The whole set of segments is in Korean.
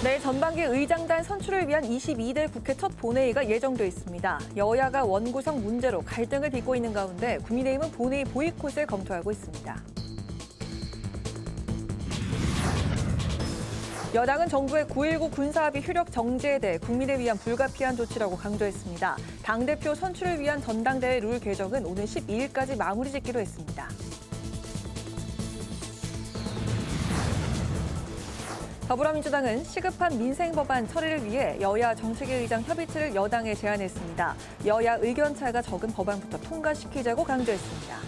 내일 전반기 의장단 선출을 위한 22대 국회 첫 본회의가 예정돼 있습니다. 여야가 원구성 문제로 갈등을 빚고 있는 가운데 국민의힘은 본회의 보이콧을 검토하고 있습니다. 여당은 정부의 9.19 군사합의 효력 정지에 대해 국민을 위한 불가피한 조치라고 강조했습니다. 당대표 선출을 위한 전당대회 룰 개정은 오는 12일까지 마무리 짓기로 했습니다. 더불어민주당은 시급한 민생 법안 처리를 위해 여야 정책위의장 협의체를 여당에 제안했습니다. 여야 의견 차가 적은 법안부터 통과시키자고 강조했습니다.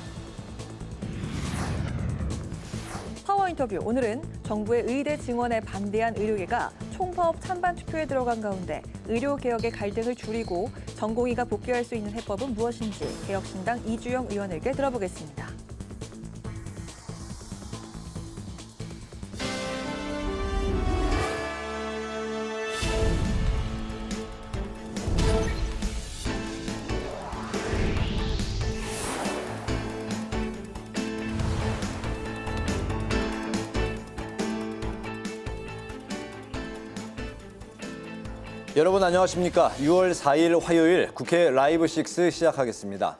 파워 인터뷰, 오늘은 정부의 의대 증원에 반대한 의료계가 총파업 찬반 투표에 들어간 가운데 의료개혁의 갈등을 줄이고 전공의가 복귀할 수 있는 해법은 무엇인지 개혁신당 이주영 의원에게 들어보겠습니다. 여러분 안녕하십니까? 6월 4일 화요일 국회 라이브 6 시작하겠습니다.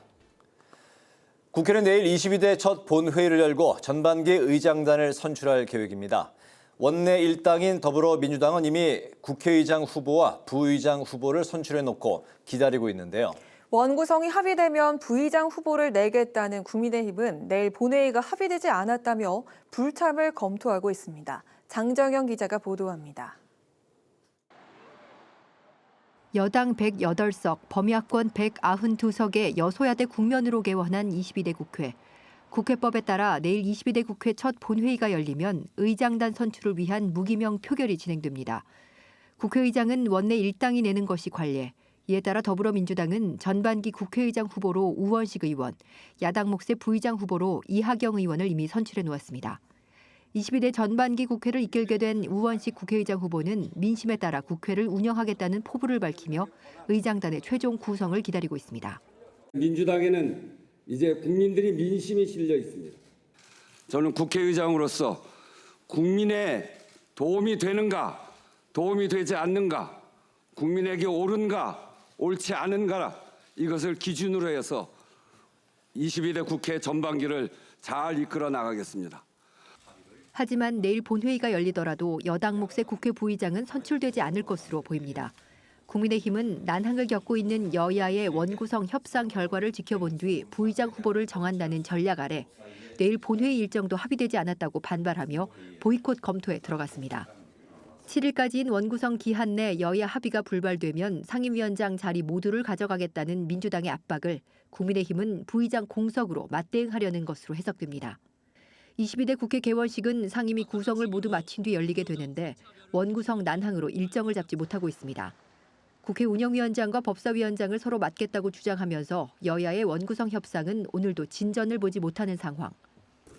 국회는 내일 22대 첫 본회의를 열고 전반기 의장단을 선출할 계획입니다. 원내 일당인 더불어민주당은 이미 국회의장 후보와 부의장 후보를 선출해놓고 기다리고 있는데요. 원구성이 합의되면 부의장 후보를 내겠다는 국민의힘은 내일 본회의가 합의되지 않았다며 불참을 검토하고 있습니다. 장정영 기자가 보도합니다. 여당 108석, 범야권 192석의 여소야대 국면으로 개원한 22대 국회. 국회법에 따라 내일 22대 국회 첫 본회의가 열리면 의장단 선출을 위한 무기명 표결이 진행됩니다. 국회의장은 원내 일당이 내는 것이 관례. 이에 따라 더불어민주당은 전반기 국회의장 후보로 우원식 의원, 야당 몫의 부의장 후보로 이하경 의원을 이미 선출해 놓았습니다. 22대 전반기 국회를 이끌게 된 우원식 국회의장 후보는 민심에 따라 국회를 운영하겠다는 포부를 밝히며 의장단의 최종 구성을 기다리고 있습니다. 민주당에는 이제 국민들이 민심이 실려 있습니다. 저는 국회의장으로서 국민의 도움이 되는가, 도움이 되지 않는가, 국민에게 옳은가, 옳지 않은가 이것을 기준으로 해서 22대 국회 전반기를 잘 이끌어 나가겠습니다. 하지만 내일 본회의가 열리더라도 여당 몫의 국회 부의장은 선출되지 않을 것으로 보입니다. 국민의힘은 난항을 겪고 있는 여야의 원구성 협상 결과를 지켜본 뒤 부의장 후보를 정한다는 전략 아래 내일 본회의 일정도 합의되지 않았다고 반발하며 보이콧 검토에 들어갔습니다. 7일까지인 원구성 기한 내 여야 합의가 불발되면 상임위원장 자리 모두를 가져가겠다는 민주당의 압박을 국민의힘은 부의장 공석으로 맞대응하려는 것으로 해석됩니다. 22대 국회 개원식은 상임위 구성을 모두 마친 뒤 열리게 되는데 원구성 난항으로 일정을 잡지 못하고 있습니다. 국회 운영위원장과 법사위원장을 서로 맡겠다고 주장하면서 여야의 원구성 협상은 오늘도 진전을 보지 못하는 상황.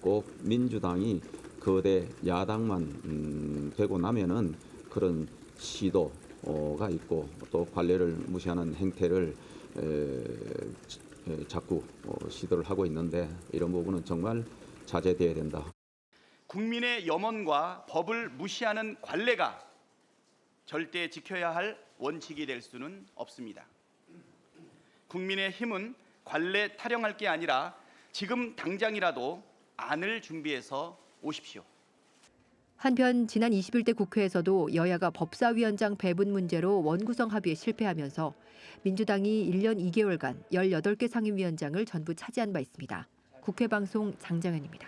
꼭 민주당이 거대 야당만 되고 나면은 그런 시도가 있고 또 관례를 무시하는 행태를 자꾸 시도를 하고 있는데 이런 부분은 정말 자제돼야 된다. 국민의 염원과 법을 무시하는 관례가 절대 지켜야 할 원칙이 될 수는 없습니다. 국민의힘은 관례 타령할 게 아니라 지금 당장이라도 안을 준비해서 오십시오. 한편 지난 21대 국회에서도 여야가 법사위원장 배분 문제로 원구성 합의에 실패하면서 민주당이 1년 2개월간 18개 상임위원장을 전부 차지한 바 있습니다. 국회 방송 장정현입니다.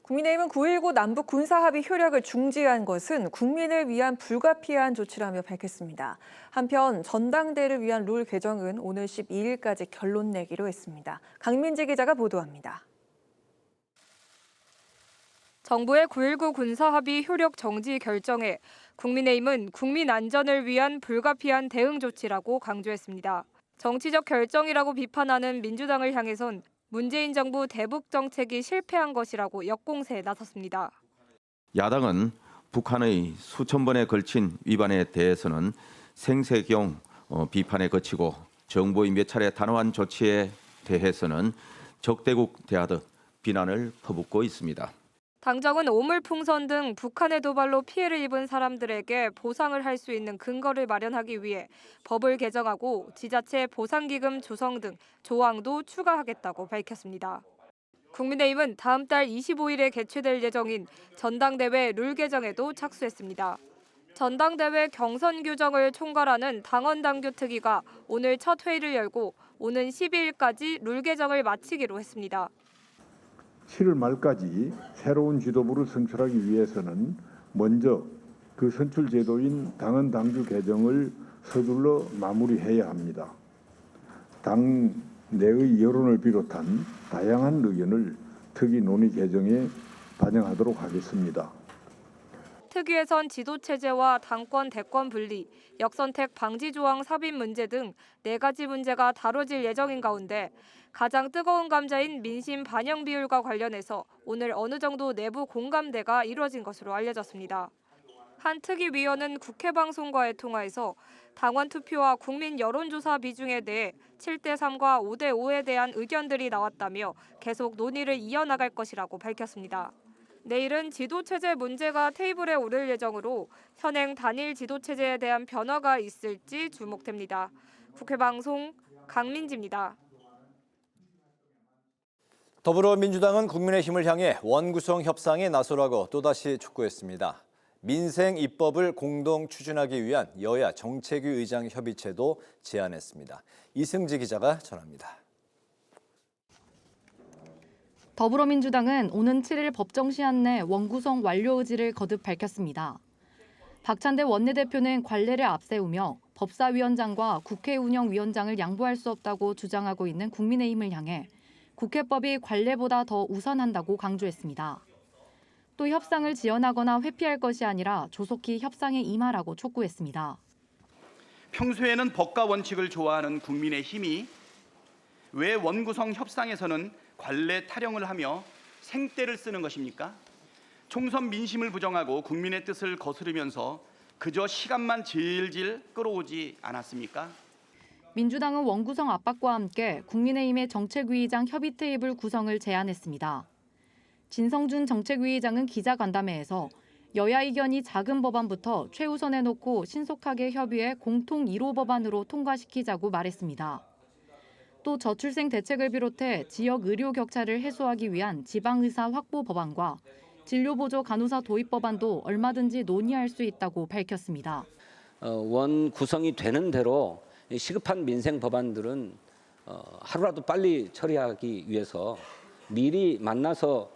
국민의힘은 9.19 남북 군사합의 효력을 중지한 것은 국민을 위한 불가피한 조치라며 밝혔습니다. 한편 전당대회를 위한 룰 개정은 오늘 12일까지 결론 내기로 했습니다. 강민지 기자가 보도합니다. 정부의 9.19 군사합의 효력 정지 결정에 국민의힘은 국민 안전을 위한 불가피한 대응 조치라고 강조했습니다. 정치적 결정이라고 비판하는 민주당을 향해선 문재인 정부 대북 정책이 실패한 것이라고 역공세에 나섰습니다. 야당은 북한의 수천 번에 걸친 위반에 대해서는 생색용 비판에 그치고 정부의 몇 차례 단호한 조치에 대해서는 적대국 대하듯 비난을 퍼붓고 있습니다. 당정은 오물풍선 등 북한의 도발로 피해를 입은 사람들에게 보상을 할 수 있는 근거를 마련하기 위해 법을 개정하고 지자체 보상기금 조성 등 조항도 추가하겠다고 밝혔습니다. 국민의힘은 다음 달 25일에 개최될 예정인 전당대회 룰 개정에도 착수했습니다. 전당대회 경선 규정을 총괄하는 당원당규특위가 오늘 첫 회의를 열고 오는 12일까지 룰 개정을 마치기로 했습니다. 7월 말까지 새로운 지도부를 선출하기 위해서는 먼저 그 선출 제도인 당헌 당규 개정을 서둘러 마무리해야 합니다. 당 내의 여론을 비롯한 다양한 의견을 특위 논의 개정에 반영하도록 하겠습니다. 특위에선 지도체제와 당권 대권 분리, 역선택 방지 조항 삽입 문제 등 4가지 문제가 다뤄질 예정인 가운데 가장 뜨거운 감자인 민심 반영 비율과 관련해서 오늘 어느 정도 내부 공감대가 이루어진 것으로 알려졌습니다. 한 특위위원은 국회 방송과의 통화에서 당원 투표와 국민 여론조사 비중에 대해 7대3과 5대5에 대한 의견들이 나왔다며 계속 논의를 이어나갈 것이라고 밝혔습니다. 내일은 지도체제 문제가 테이블에 오를 예정으로 현행 단일 지도체제에 대한 변화가 있을지 주목됩니다. 국회 방송 강민지입니다. 더불어민주당은 국민의힘을 향해 원구성 협상에 나서라고 또다시 촉구했습니다. 민생 입법을 공동 추진하기 위한 여야 정책위 의장 협의체도 제안했습니다. 이승지 기자가 전합니다. 더불어민주당은 오는 7일 법정 시한 내 원구성 완료 의지를 거듭 밝혔습니다. 박찬대 원내대표는 관례를 앞세우며 법사위원장과 국회 운영위원장을 양보할 수 없다고 주장하고 있는 국민의힘을 향해 국회법이 관례보다 더 우선한다고 강조했습니다. 또 협상을 지연하거나 회피할 것이 아니라 조속히 협상에 임하라고 촉구했습니다. 평소에는 법과 원칙을 좋아하는 국민의힘이 왜 원구성 협상에서는 관례 타령을 하며 생떼를 쓰는 것입니까? 총선 민심을 부정하고 국민의 뜻을 거스르면서 그저 시간만 질질 끌어오지 않았습니까? 민주당은 원구성 압박과 함께 국민의힘의 정책위의장 협의 테이블 구성을 제안했습니다. 진성준 정책위의장은 기자간담회에서 여야 의견이 작은 법안부터 최우선에 놓고 신속하게 협의해 공통 1호 법안으로 통과시키자고 말했습니다. 또 저출생 대책을 비롯해 지역 의료 격차를 해소하기 위한 지방의사 확보 법안과 진료보조 간호사 도입 법안도 얼마든지 논의할 수 있다고 밝혔습니다. 원 구성이 되는 대로 시급한 민생 법안들은 하루라도 빨리 처리하기 위해서 미리 만나서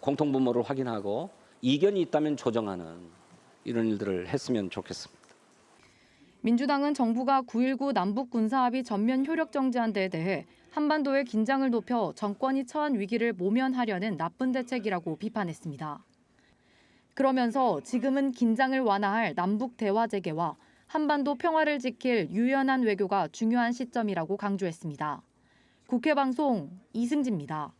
공통분모를 확인하고 이견이 있다면 조정하는 이런 일들을 했으면 좋겠습니다. 민주당은 정부가 9.19 남북 군사합의 전면 효력 정지한 데에 대해 한반도의 긴장을 높여 정권이 처한 위기를 모면하려는 나쁜 대책이라고 비판했습니다. 그러면서 지금은 긴장을 완화할 남북 대화 재개와 한반도 평화를 지킬 유연한 외교가 중요한 시점이라고 강조했습니다. 국회 방송 이승지입니다.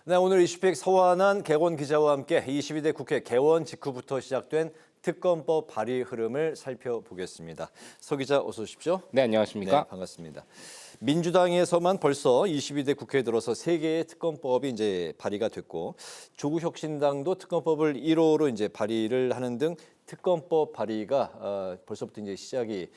네, 오늘 이슈픽 서완한 개원 기자와 함께 22대 국회 개원 직후부터 시작된 특검법 발의 흐름을 살펴보겠습니다. 서 기자 어서 오십시오. 네, 안녕하십니까? 네, 반갑습니다. 민주당에서만 벌써 22대 국회에 들어서 3개의 특검법이 이제 발의가 됐고 조국 혁신당도 특검법을 1호로 이제 발의를 하는 등 특검법 발의가 벌써부터 이제 시작이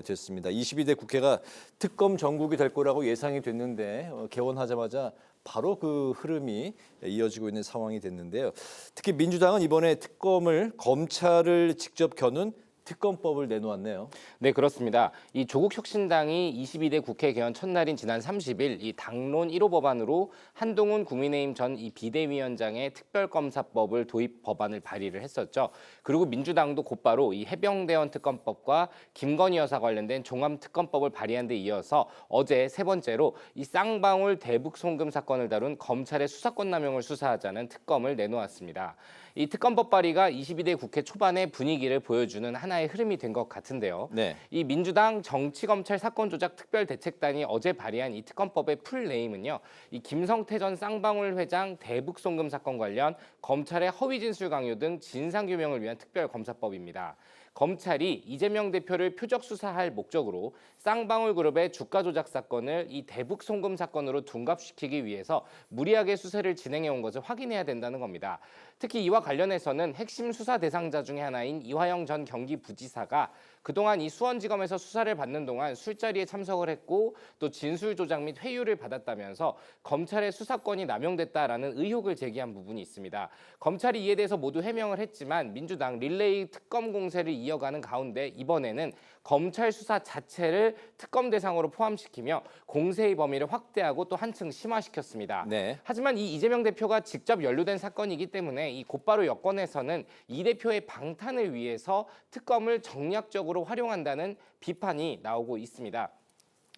됐습니다. 22대 국회가 특검 정국이 될 거라고 예상이 됐는데 개원하자마자 바로 그 흐름이 이어지고 있는 상황이 됐는데요. 특히 민주당은 이번에 특검을 검찰을 직접 겨눈 특검법을 내놓았네요. 네, 그렇습니다. 이 조국 혁신당이 22대 국회 개원 첫날인 지난 30일 이 당론 1호 법안으로 한동훈 국민의힘 전 이 비대위원장의 특별검사법을 도입 법안을 발의를 했었죠. 그리고 민주당도 곧바로 이 해병대원 특검법과 김건희 여사 관련된 종합특검법을 발의한 데 이어서 어제 세 번째로 이 쌍방울 대북 송금 사건을 다룬 검찰의 수사권 남용을 수사하자는 특검을 내놓았습니다. 이 특검법 발의가 22대 국회 초반의 분위기를 보여주는 하나의 흐름이 된 것 같은데요. 네. 이 민주당 정치검찰 사건조작 특별대책단이 어제 발의한 이 특검법의 풀네임은요. 이 김성태 전 쌍방울 회장 대북 송금 사건 관련 검찰의 허위 진술 강요 등 진상 규명을 위한 특별검사법입니다. 검찰이 이재명 대표를 표적 수사할 목적으로 쌍방울 그룹의 주가 조작 사건을 이 대북 송금 사건으로 둔갑시키기 위해서 무리하게 수사를 진행해 온 것을 확인해야 된다는 겁니다. 특히 이와 관련해서는 핵심 수사 대상자 중에 하나인 이화영 전 경기부지사가 그동안 이 수원지검에서 수사를 받는 동안 술자리에 참석을 했고 또 진술 조작 및 회유를 받았다면서 검찰의 수사권이 남용됐다라는 의혹을 제기한 부분이 있습니다. 검찰이 이에 대해서 모두 해명을 했지만 민주당 릴레이 특검 공세를 이어가는 가운데 이번에는 검찰 수사 자체를 특검 대상으로 포함시키며 공세의 범위를 확대하고 또 한층 심화시켰습니다. 네. 하지만 이 이재명 대표가 직접 연루된 사건이기 때문에 이 곧바로 여권에서는 이 대표의 방탄을 위해서 특검을 정략적으로 활용한다는 비판이 나오고 있습니다.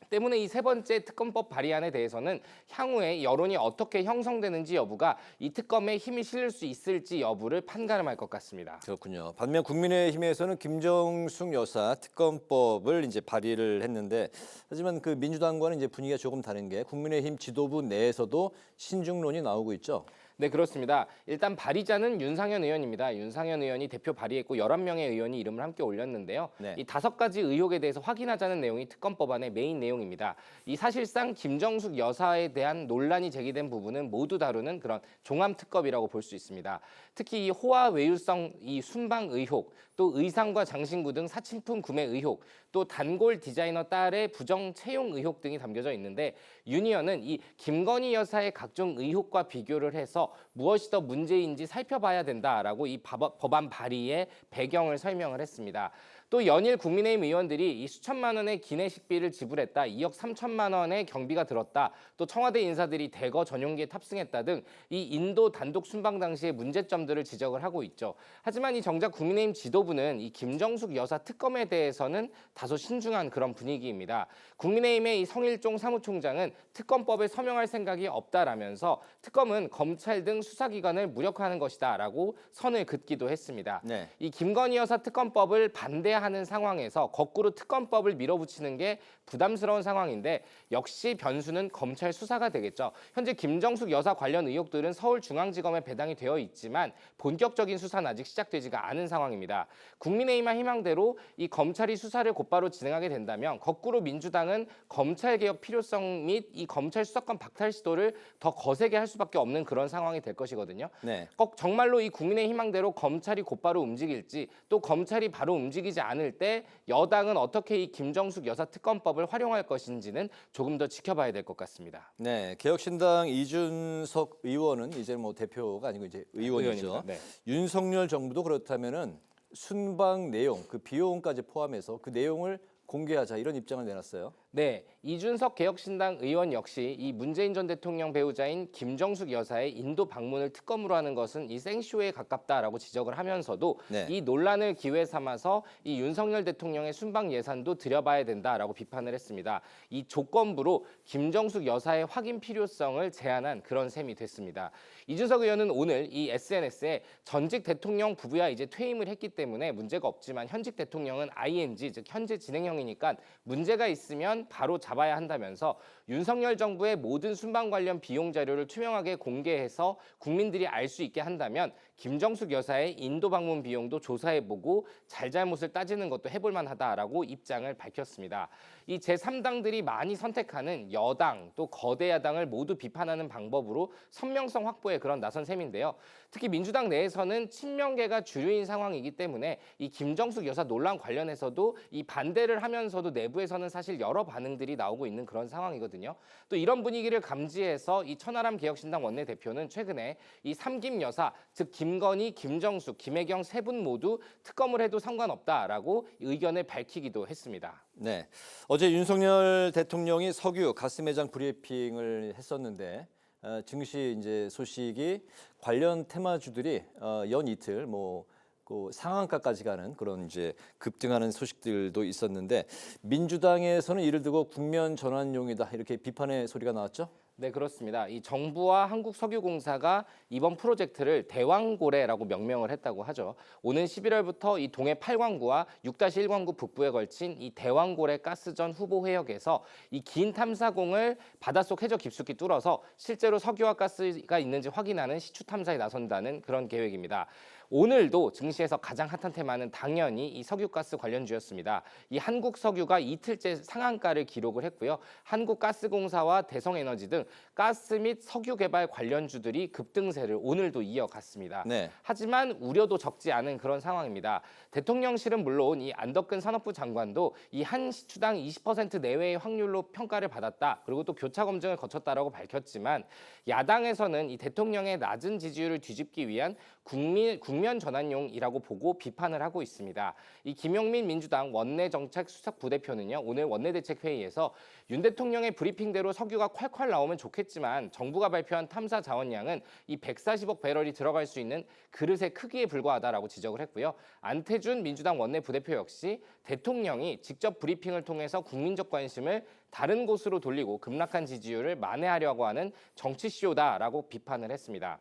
때문에 이 세 번째 특검법 발의안에 대해서는 향후에 여론이 어떻게 형성되는지 여부가 이 특검에 힘이 실릴 수 있을지 여부를 판가름할 것 같습니다. 그렇군요. 반면 국민의힘에서는 김정숙 여사 특검법을 이제 발의를 했는데 하지만 그 민주당과는 이제 분위기가 조금 다른 게 국민의힘 지도부 내에서도 신중론이 나오고 있죠. 네, 그렇습니다. 일단 발의자는 윤상현 의원입니다. 윤상현 의원이 대표 발의했고 11명의 의원이 이름을 함께 올렸는데요. 네. 이 5가지 의혹에 대해서 확인하자는 내용이 특검법안의 메인 내용입니다. 이 사실상 김정숙 여사에 대한 논란이 제기된 부분은 모두 다루는 그런 종합특검이라고 볼 수 있습니다. 특히 이 호화 외유성 이 순방 의혹, 또 의상과 장신구 등 사칭품 구매 의혹, 또 단골 디자이너 딸의 부정 채용 의혹 등이 담겨져 있는데 윤 의원은 이 김건희 여사의 각종 의혹과 비교를 해서 무엇이 더 문제인지 살펴봐야 된다라고 이 법안 발의의 배경을 설명을 했습니다. 또 연일 국민의힘 의원들이 이 수천만 원의 기내식비를 지불했다, 2억 3천만 원의 경비가 들었다, 또 청와대 인사들이 대거 전용기에 탑승했다 등 이 인도 단독 순방 당시의 문제점들을 지적을 하고 있죠. 하지만 이 정작 국민의힘 지도부는 이 김정숙 여사 특검에 대해서는 다소 신중한 그런 분위기입니다. 국민의힘의 이 성일종 사무총장은 특검법에 서명할 생각이 없다라면서 특검은 검찰 등 수사기관을 무력화하는 것이다라고 선을 긋기도 했습니다. 네. 이 김건희 여사 특검법을 반대하는 상황에서 거꾸로 특검법을 밀어붙이는 게 부담스러운 상황인데 역시 변수는 검찰 수사가 되겠죠. 현재 김정숙 여사 관련 의혹들은 서울중앙지검에 배당이 되어 있지만 본격적인 수사는 아직 시작되지가 않은 상황입니다. 국민의힘의 희망대로 이 검찰이 수사를 곧바로 진행하게 된다면 거꾸로 민주당은 검찰개혁 필요성 및 이 검찰 수사권 박탈 시도를 더 거세게 할 수밖에 없는 그런 상황이 될 것이거든요. 네. 꼭 정말로 이 국민의 희망대로 검찰이 곧바로 움직일지 또 검찰이 바로 움직이지 않을 때 여당은 어떻게 이 김정숙 여사 특검법을 활용할 것인지는 조금 더 지켜봐야 될 것 같습니다. 네, 개혁신당 이준석 의원은 이제 뭐 대표가 아니고 이제 의원이죠. 의원입니다. 네. 윤석열 정부도 그렇다면은 순방 내용, 그 비용까지 포함해서 그 내용을 공개하자 이런 입장을 내놨어요. 네, 이준석 개혁신당 의원 역시 이 문재인 전 대통령 배우자인 김정숙 여사의 인도 방문을 특검으로 하는 것은 이 생쇼에 가깝다라고 지적을 하면서도 네. 이 논란을 기회 삼아서 이 윤석열 대통령의 순방 예산도 들여봐야 된다라고 비판을 했습니다. 이 조건부로 김정숙 여사의 확인 필요성을 제안한 그런 셈이 됐습니다. 이준석 의원은 오늘 이 SNS에 전직 대통령 부부야 이제 퇴임을 했기 때문에 문제가 없지만 현직 대통령은 ING 즉 현재 진행형이니까 문제가 있으면 바로 잡아야 한다면서 윤석열 정부의 모든 순방 관련 비용 자료를 투명하게 공개해서 국민들이 알 수 있게 한다면 김정숙 여사의 인도 방문 비용도 조사해보고 잘잘못을 따지는 것도 해볼 만하다라고 입장을 밝혔습니다. 이 제3당들이 많이 선택하는 여당 또 거대 야당을 모두 비판하는 방법으로 선명성 확보에 그런 나선 셈인데요. 특히 민주당 내에서는 친명계가 주류인 상황이기 때문에 이 김정숙 여사 논란 관련해서도 이 반대를 하면서도 내부에서는 사실 여러 반응들이 나오고 있는 그런 상황이거든요. 또 이런 분위기를 감지해서 이 천하람 개혁신당 원내대표는 최근에 이 삼김 여사 즉 김건희, 김정숙, 김혜경 세 분 모두 특검을 해도 상관없다라고 의견을 밝히기도 했습니다. 네, 어제 윤석열 대통령이 석유 가스 매장 브리핑을 했었는데 증시 이제 소식이 관련 테마주들이 연 이틀 그 상한가까지 가는 그런 이제 급등하는 소식들도 있었는데 민주당에서는 이를 두고 국면 전환용이다 이렇게 비판의 소리가 나왔죠? 네, 그렇습니다. 이 정부와 한국석유공사가 이번 프로젝트를 대왕고래라고 명명을 했다고 하죠. 오는 11월부터 이 동해 8광구와 6-1광구 북부에 걸친 이 대왕고래 가스전 후보 회역에서 이 긴 탐사공을 바닷속 해저 깊숙이 뚫어서 실제로 석유와 가스가 있는지 확인하는 시추 탐사에 나선다는 그런 계획입니다. 오늘도 증시에서 가장 핫한 테마는 당연히 이 석유가스 관련주였습니다. 이 한국석유가 이틀째 상한가를 기록을 했고요. 한국가스공사와 대성에너지 등 가스 및 석유 개발 관련주들이 급등세를 오늘도 이어갔습니다. 네. 하지만 우려도 적지 않은 그런 상황입니다. 대통령실은 물론 이 안덕근 산업부 장관도 이 한 시추당 20% 내외의 확률로 평가를 받았다. 그리고 또 교차 검증을 거쳤다라고 밝혔지만 야당에서는 이 대통령의 낮은 지지율을 뒤집기 위한 국면 전환용이라고 보고 비판을 하고 있습니다. 이 김용민 민주당 원내정책수석 부대표는요, 오늘 원내대책회의에서 윤 대통령의 브리핑대로 석유가 콸콸 나오면 좋겠지만 정부가 발표한 탐사 자원량은 이 140억 배럴이 들어갈 수 있는 그릇의 크기에 불과하다라고 지적을 했고요. 안태준 민주당 원내 부대표 역시 대통령이 직접 브리핑을 통해서 국민적 관심을 다른 곳으로 돌리고 급락한 지지율을 만회하려고 하는 정치쇼다라고 비판을 했습니다.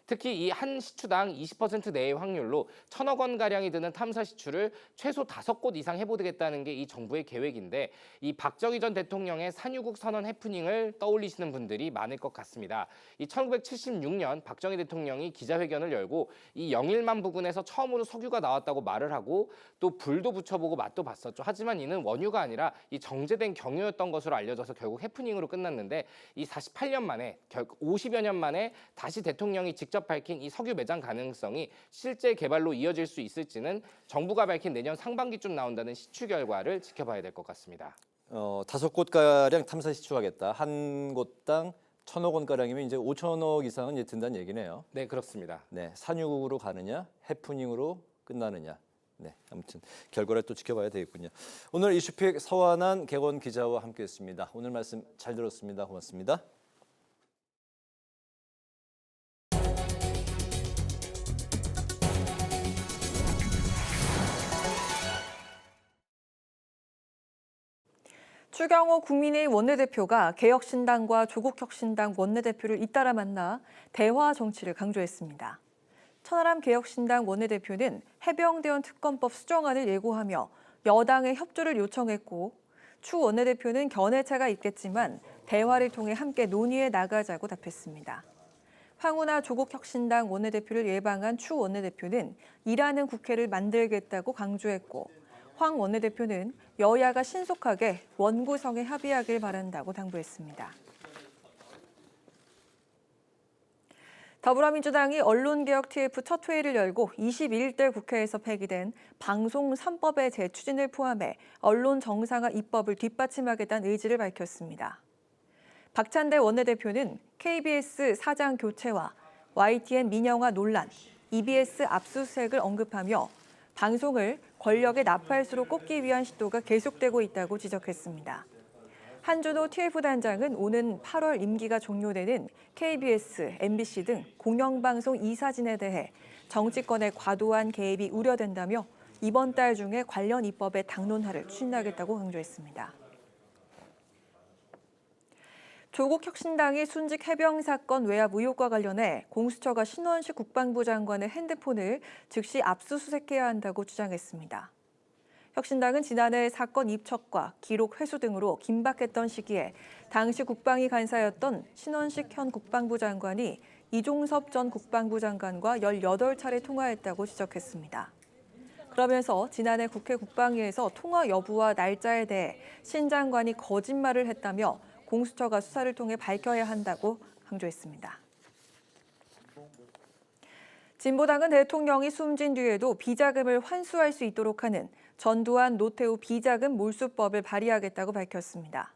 특히 이 한 시추당 20% 내의 확률로 1,000억 원가량이 드는 탐사 시추를 최소 5곳 이상 해보겠다는 게 이 정부의 계획인데 이 박정희 전 대통령의 산유국 선언 해프닝을 떠올리시는 분들이 많을 것 같습니다. 이 1976년 박정희 대통령이 기자회견을 열고 이 영일만 부근에서 처음으로 석유가 나왔다고 말을 하고 또 불도 붙여보고 맛도 봤었죠. 하지만 이는 원유가 아니라 이 정제된 경유였던 것으로 알려져서 결국 해프닝으로 끝났는데 이 48년 만에, 50여 년 만에 다시 대통령이 직접 밝힌 이 석유 매장 가능성이 실제 개발로 이어질 수 있을지는 정부가 밝힌 내년 상반기쯤 나온다는 시추 결과를 지켜봐야 될 것 같습니다. 5곳가량 탐사 시추하겠다. 한 곳당 1,000억 원가량이면 이제 5천억 이상은 이제 든다는 얘기네요. 네, 그렇습니다. 네, 산유국으로 가느냐, 해프닝으로 끝나느냐. 네, 아무튼 결과를 또 지켜봐야 되겠군요. 오늘 이슈픽 서완한 객원 기자와 함께했습니다. 오늘 말씀 잘 들었습니다. 고맙습니다. 추경호 국민의힘 원내대표가 개혁신당과 조국혁신당 원내대표를 잇따라 만나 대화 정치를 강조했습니다. 천하람 개혁신당 원내대표는 해병대원 특검법 수정안을 예고하며 여당의 협조를 요청했고 추 원내대표는 견해차가 있겠지만 대화를 통해 함께 논의해 나가자고 답했습니다. 황운하 조국혁신당 원내대표를 예방한 추 원내대표는 일하는 국회를 만들겠다고 강조했고 황 원내대표는 여야가 신속하게 원구성에 합의하길 바란다고 당부했습니다. 더불어민주당이 언론개혁 TF 첫 회의를 열고 21대 국회에서 폐기된 방송 3법의 재추진을 포함해 언론 정상화 입법을 뒷받침하겠다는 의지를 밝혔습니다. 박찬대 원내대표는 KBS 사장 교체와 YTN 민영화 논란, EBS 압수수색을 언급하며 방송을 권력의 나팔수로 꼽기 위한 시도가 계속되고 있다고 지적했습니다. 한준호 TF단장은 오는 8월 임기가 종료되는 KBS, MBC 등 공영방송 이사진에 대해 정치권의 과도한 개입이 우려된다며 이번 달 중에 관련 입법의 당론화를 추진하겠다고 강조했습니다. 조국혁신당이 순직 해병 사건 외압 의혹과 관련해 공수처가 신원식 국방부 장관의 핸드폰을 즉시 압수수색해야 한다고 주장했습니다. 혁신당은 지난해 사건 입척과 기록 회수 등으로 긴박했던 시기에 당시 국방위 간사였던 신원식 현 국방부 장관이 이종섭 전 국방부 장관과 18차례 통화했다고 지적했습니다. 그러면서 지난해 국회 국방위에서 통화 여부와 날짜에 대해 신 장관이 거짓말을 했다며 공수처가 수사를 통해 밝혀야 한다고 강조했습니다. 진보당은 대통령이 숨진 뒤에도 비자금을 환수할 수 있도록 하는 전두환 노태우 비자금 몰수법을 발의하겠다고 밝혔습니다.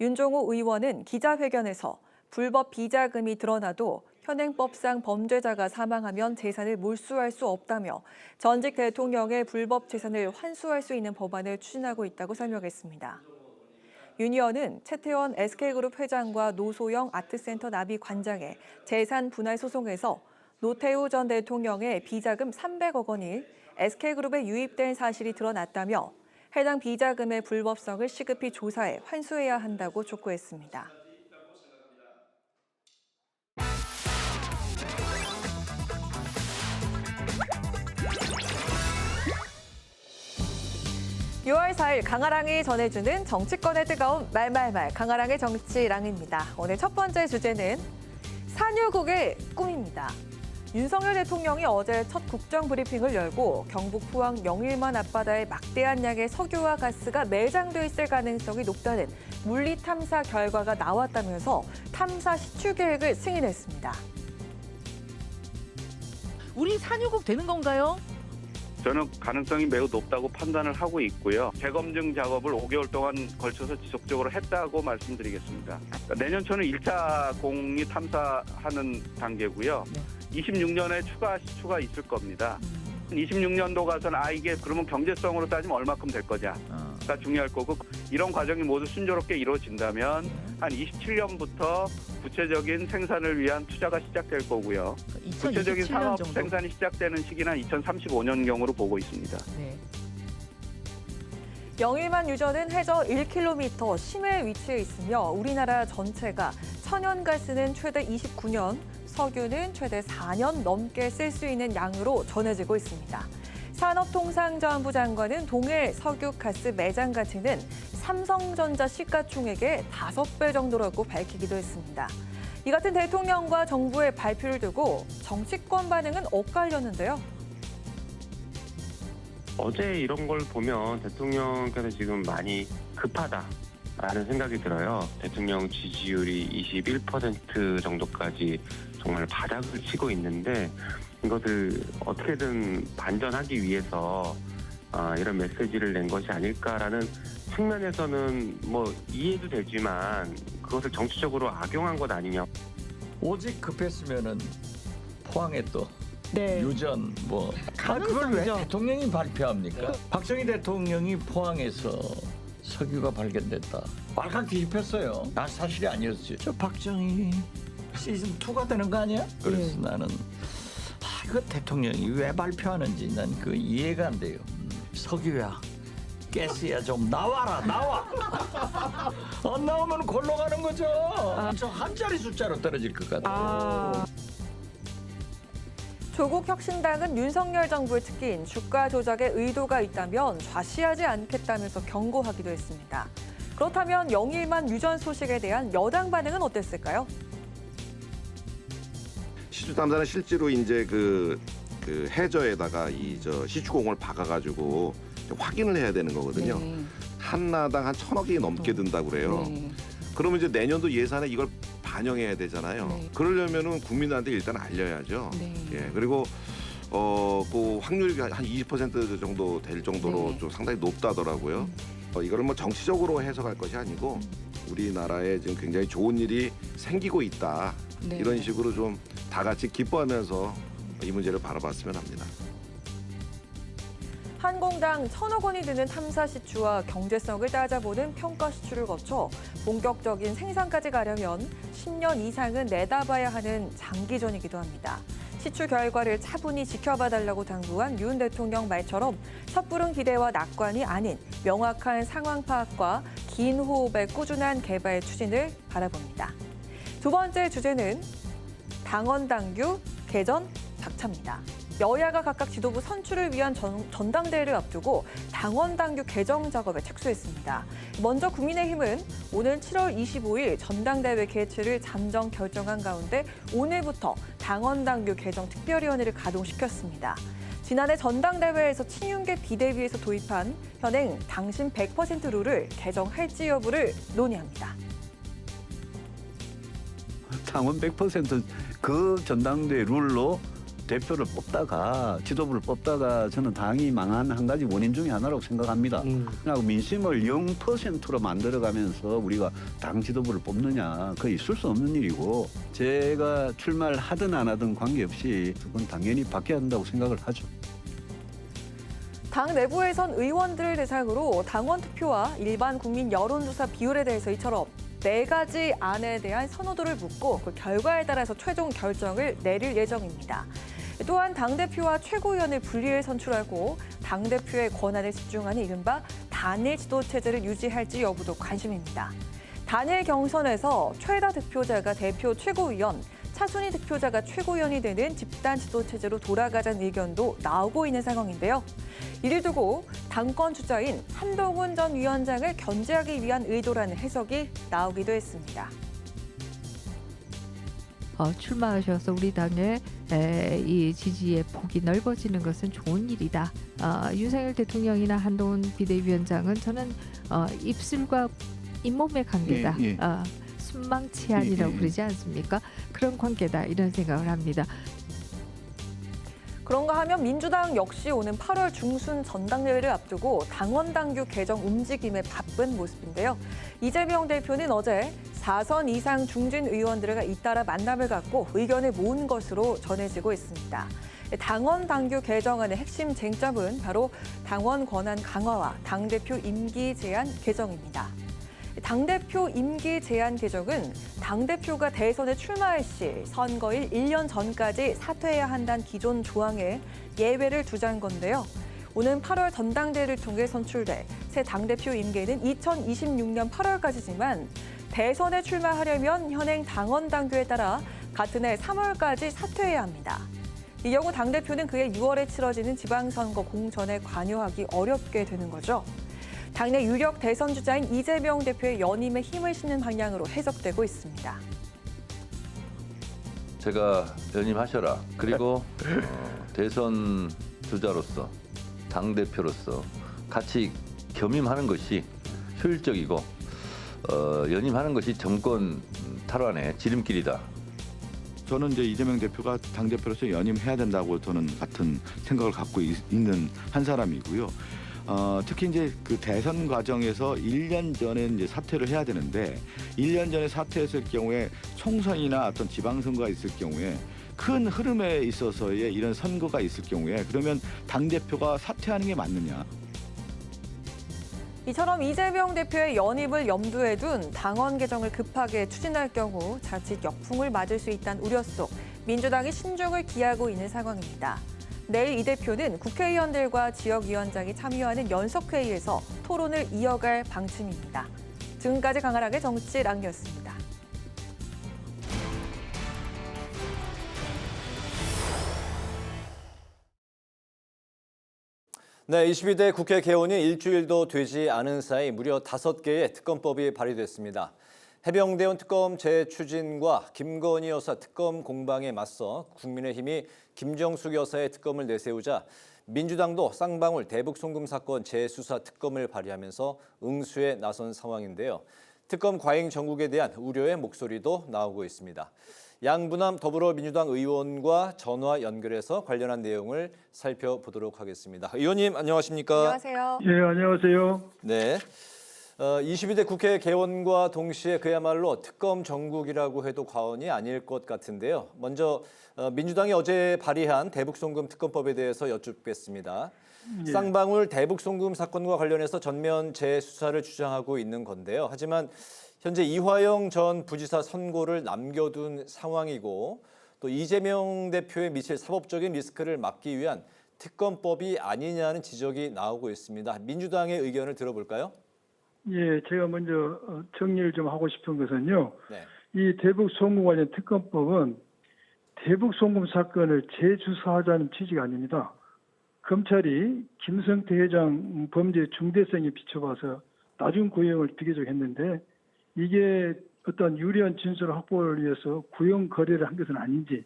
윤종호 의원은 기자회견에서 불법 비자금이 드러나도 현행법상 범죄자가 사망하면 재산을 몰수할 수 없다며 전직 대통령의 불법 재산을 환수할 수 있는 법안을 추진하고 있다고 설명했습니다. 윤 의원은 최태원 SK그룹 회장과 노소영 아트센터 나비 관장의 재산 분할 소송에서 노태우 전 대통령의 비자금 300억 원이 SK그룹에 유입된 사실이 드러났다며 해당 비자금의 불법성을 시급히 조사해 환수해야 한다고 촉구했습니다. 6월 4일 강아랑이 전해주는 정치권의 뜨거운 말말말 강아랑의 정치랑입니다. 오늘 첫 번째 주제는 산유국의 꿈입니다. 윤석열 대통령이 어제 첫 국정 브리핑을 열고 경북 포항 영일만 앞바다에 막대한 양의 석유와 가스가 매장돼 있을 가능성이 높다는 물리 탐사 결과가 나왔다면서 탐사 시추 계획을 승인했습니다. 우리 산유국 되는 건가요? 저는 가능성이 매우 높다고 판단을 하고 있고요. 재검증 작업을 5개월 동안 걸쳐서 지속적으로 했다고 말씀드리겠습니다. 내년 초는 1차 공리 탐사하는 단계고요. 26년에 추가 시추가 있을 겁니다. 26년도 가서는 이게 그러면 경제성으로 따지면 얼마큼 될 거냐가 중요할 거고, 이런 과정이 모두 순조롭게 이루어진다면 한 27년부터 구체적인 생산을 위한 투자가 시작될 거고요. 구체적인 산업 정도. 생산이 시작되는 시기는 2035년경으로 보고 있습니다. 네. 영일만 유전은 해저 1km 심해에 위치해 있으며 우리나라 전체가 천연가스는 최대 29년, 석유는 최대 4년 넘게 쓸 수 있는 양으로 전해지고 있습니다. 산업통상자원부 장관은 동해 석유가스 매장 가치는 삼성전자 시가총액의 5배 정도라고 밝히기도 했습니다. 이 같은 대통령과 정부의 발표를 두고 정치권 반응은 엇갈렸는데요. 어제 이런 걸 보면 대통령께서 지금 많이 급하다라는 생각이 들어요. 대통령 지지율이 21% 정도까지 정말 바닥을 치고 있는데, 이것을 어떻게든 반전하기 위해서 이런 메시지를 낸 것이 아닐까라는 측면에서는 뭐 이해도 되지만, 그것을 정치적으로 악용한 것 아니냐. 오직 급했으면은 포항에 또 네. 유전 그걸 왜 대통령이 발표합니까? 박정희 대통령이 포항에서 석유가 발견됐다. 빨갛게 입혔어요. 사실이 아니었지. 저 박정희 시즌 2가 되는 거 아니야? 그래서 나는 이거 대통령이 왜 발표하는지 난 그 이해가 안 돼요. 석유야, 가스야, 좀 나와라, 나와. 안 나오면 골로 가는 거죠. 저 한 자리 숫자로 떨어질 것 같아요. 조국 혁신당은 윤석열 정부의 특기인 주가 조작에 의도가 있다면 좌시하지 않겠다면서 경고하기도 했습니다. 그렇다면 영일만 유전 소식에 대한 여당 반응은 어땠을까요? 시추탐사는 실제로 이제 그 해저에다가 시추공을 박아가지고 확인을 해야 되는 거거든요. 한나당 한 1,000억이 넘게 든다고 그래요. 그러면 이제 내년도 예산에 이걸 반영해야 되잖아요. 그러려면은 국민한테 일단 알려야죠. 예, 그리고 그 확률이 한 20% 정도 될 정도로 좀 상당히 높다더라고요. 이거를 뭐 정치적으로 해석할 것이 아니고 우리나라에 지금 굉장히 좋은 일이 생기고 있다. 이런 식으로 좀 다 같이 기뻐하면서 이 문제를 바라봤으면 합니다. 한공당 1,000억 원이 드는 탐사 시추와 경제성을 따져보는 평가 시추를 거쳐 본격적인 생산까지 가려면 10년 이상은 내다봐야 하는 장기전이기도 합니다. 시추 결과를 차분히 지켜봐달라고 당부한 윤 대통령 말처럼 섣부른 기대와 낙관이 아닌 명확한 상황 파악과 긴 호흡의 꾸준한 개발 추진을 바라봅니다. 두 번째 주제는 당원당규 개전 박차입니다. 여야가 각각 지도부 선출을 위한 전당대회를 앞두고 당원당규 개정 작업에 착수했습니다. 먼저 국민의힘은 오는 7월 25일 전당대회 개최를 잠정 결정한 가운데 오늘부터 당원당규 개정 특별위원회를 가동시켰습니다. 지난해 전당대회에서 친윤계 비대위에서 도입한 현행 당신 100% 룰을 개정할지 여부를 논의합니다. 당원 100% 그 전당대회 룰로 대표를 뽑다가 지도부를 뽑다가 저는 당이 망한 한 가지 원인 중에 하나라고 생각합니다. 그리고 민심을 0%로 만들어가면서 우리가 당 지도부를 뽑느냐 그거 있을 수 없는 일이고 제가 출마를 하든 안 하든 관계없이 그건 당연히 바뀌어야 한다고 생각을 하죠. 당 내부에선 의원들을 대상으로 당원 투표와 일반 국민 여론조사 비율에 대해서 이처럼 4가지 안에 대한 선호도를 묻고 그 결과에 따라서 최종 결정을 내릴 예정입니다. 또한 당대표와 최고위원을 분리해 선출하고 당대표의 권한을 집중하는 이른바 단일 지도체제를 유지할지 여부도 관심입니다. 단일 경선에서 최다 득표자가 대표 최고위원, 차순위 득표자가 최고위원이 되는 집단 지도 체제로 돌아가자는 의견도 나오고 있는 상황인데요. 이를 두고 당권 주자인 한동훈 전 위원장을 견제하기 위한 의도라는 해석이 나오기도 했습니다. 출마하셔서 우리 당의 이 지지의 폭이 넓어지는 것은 좋은 일이다. 윤석열 대통령이나 한동훈 비대위원장은 저는 입술과 잇몸의 관계다. 순망치안이라고 그러지 않습니까? 그런 관계다 이런 생각을 합니다. 그런가 하면 민주당 역시 오는 8월 중순 전당대회를 앞두고 당원 당규 개정 움직임에 바쁜 모습인데요. 이재명 대표는 어제 4선 이상 중진 의원들과 잇따라 만남을 갖고 의견을 모은 것으로 전해지고 있습니다. 당원 당규 개정안의 핵심 쟁점은 바로 당원 권한 강화와 당대표 임기 제한 개정입니다. 당대표 임기 제한 개정은 당대표가 대선에 출마할 시 선거일 1년 전까지 사퇴해야 한다는 기존 조항에 예외를 두자는 건데요. 오는 8월 전당대회를 통해 선출돼 새 당대표 임기는 2026년 8월까지지만 대선에 출마하려면 현행 당원 당규에 따라 같은 해 3월까지 사퇴해야 합니다. 이 경우 당대표는 그해 6월에 치러지는 지방선거 공천에 관여하기 어렵게 되는 거죠. 당내 유력 대선 주자인 이재명 대표의 연임에 힘을 싣는 방향으로 해석되고 있습니다. 제가 연임하셔라. 그리고 대선 주자로서 당대표로서 같이 겸임하는 것이 효율적이고 연임하는 것이 정권 탈환의 지름길이다. 저는 이제 이재명 대표가 당대표로서 연임해야 된다고 저는 같은 생각을 갖고 있는 한 사람이고요. 특히 이제 그 대선 과정에서 1년 전에 이제 사퇴를 해야 되는데 1년 전에 사퇴했을 경우에 총선이나 어떤 지방선거가 있을 경우에 큰 흐름에 있어서의 이런 선거가 있을 경우에 그러면 당대표가 사퇴하는 게 맞느냐. 이처럼 이재명 대표의 연임을 염두에 둔 당원 개정을 급하게 추진할 경우 자칫 역풍을 맞을 수 있다는 우려 속 민주당이 신중을 기하고 있는 상황입니다. 내일 이 대표는 국회의원들과 지역위원장이 참여하는 연석회의에서 토론을 이어갈 방침입니다. 지금까지 강하락의 정치 랑이었습니다. 네, 22대 국회 개원이 일주일도 되지 않은 사이 무려 5개의 특검법이 발의됐습니다. 해병대원 특검 재추진과 김건희 여사 특검 공방에 맞서 국민의힘이 김정숙 여사의 특검을 내세우자 민주당도 쌍방울 대북 송금 사건 재수사 특검을 발의하면서 응수에 나선 상황인데요. 특검 과잉 정국에 대한 우려의 목소리도 나오고 있습니다. 양부남 더불어민주당 의원과 전화 연결해서 관련한 내용을 살펴보도록 하겠습니다. 의원님 안녕하십니까? 안녕하세요. 네, 안녕하세요. 네. 22대 국회 개원과 동시에 그야말로 특검 정국이라고 해도 과언이 아닐 것 같은데요. 먼저 민주당이 어제 발의한 대북송금 특검법에 대해서 여쭙겠습니다. 예. 쌍방울 대북송금 사건과 관련해서 전면 재수사를 주장하고 있는 건데요. 하지만 현재 이화영 전 부지사 선고를 남겨둔 상황이고 또 이재명 대표에 미칠 사법적인 리스크를 막기 위한 특검법이 아니냐는 지적이 나오고 있습니다. 민주당의 의견을 들어볼까요? 예, 제가 먼저 정리를 좀 하고 싶은 것은요. 네. 이 대북 송금 관련 특검법은 대북 송금 사건을 재수사하자는 취지가 아닙니다. 검찰이 김성태 회장 범죄 중대성에 비춰봐서 나중 구형을 비교적했는데 이게 어떤 유리한 진술 확보를 위해서 구형 거래를 한 것은 아닌지,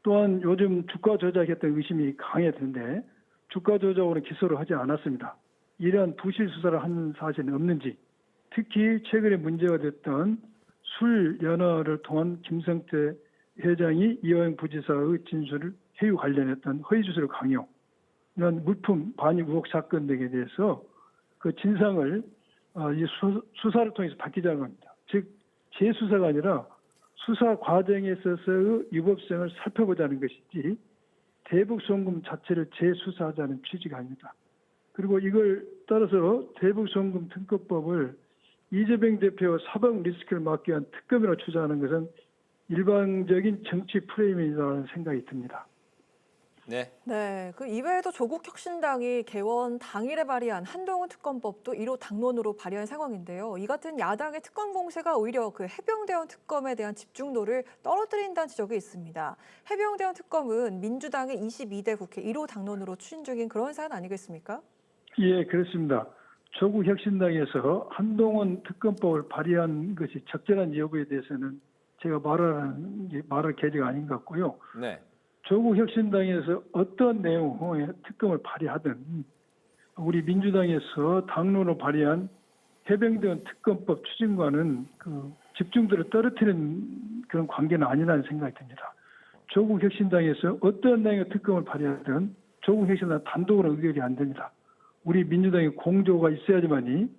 또한 요즘 주가 조작했던 의심이 강했는데 주가 조작으로 기소를 하지 않았습니다. 이러한 부실 수사를 한 사실은 없는지, 특히 최근에 문제가 됐던 술 연화를 통한 김성태 회장이 이화영 부지사의 진술을 해유 관련했던 허위주술 강요, 이런 물품 반입 의혹 사건 등에 대해서 그 진상을 수사를 통해서 밝히자는 겁니다. 즉 재수사가 아니라 수사 과정에 있어서의 위법성을 살펴보자는 것이지 대북송금 자체를 재수사하자는 취지가 아닙니다. 그리고 이걸 따라서 대북송금 특검법을 이재명 대표의 사법 리스크를 막기 위한 특검이라고 주장하는 것은 일방적인 정치 프레임이라는 생각이 듭니다. 네. 네, 그 이외에도 조국 혁신당이 개원 당일에 발의한 한동훈 특검법도 1호 당론으로 발의한 상황인데요. 이 같은 야당의 특검 공세가 오히려 그 해병대원 특검에 대한 집중도를 떨어뜨린다는 지적이 있습니다. 해병대원 특검은 민주당의 22대 국회 1호 당론으로 추진 중인 그런 사안 아니겠습니까? 예, 그렇습니다. 조국 혁신당에서 한동훈 특검법을 발의한 것이 적절한 여부에 대해서는 제가 말할 계기가 아닌 것 같고요. 네. 조국 혁신당에서 어떤 내용의 특검을 발의하든 우리 민주당에서 당론으로 발의한 해병대원 특검법 추진과는 그 집중도를 떨어뜨리는 그런 관계는 아니라는 생각이 듭니다. 조국 혁신당에서 어떤 내용의 특검을 발의하든 조국 혁신당 단독으로 의결이 안 됩니다. 우리 민주당의 공조가 있어야지만이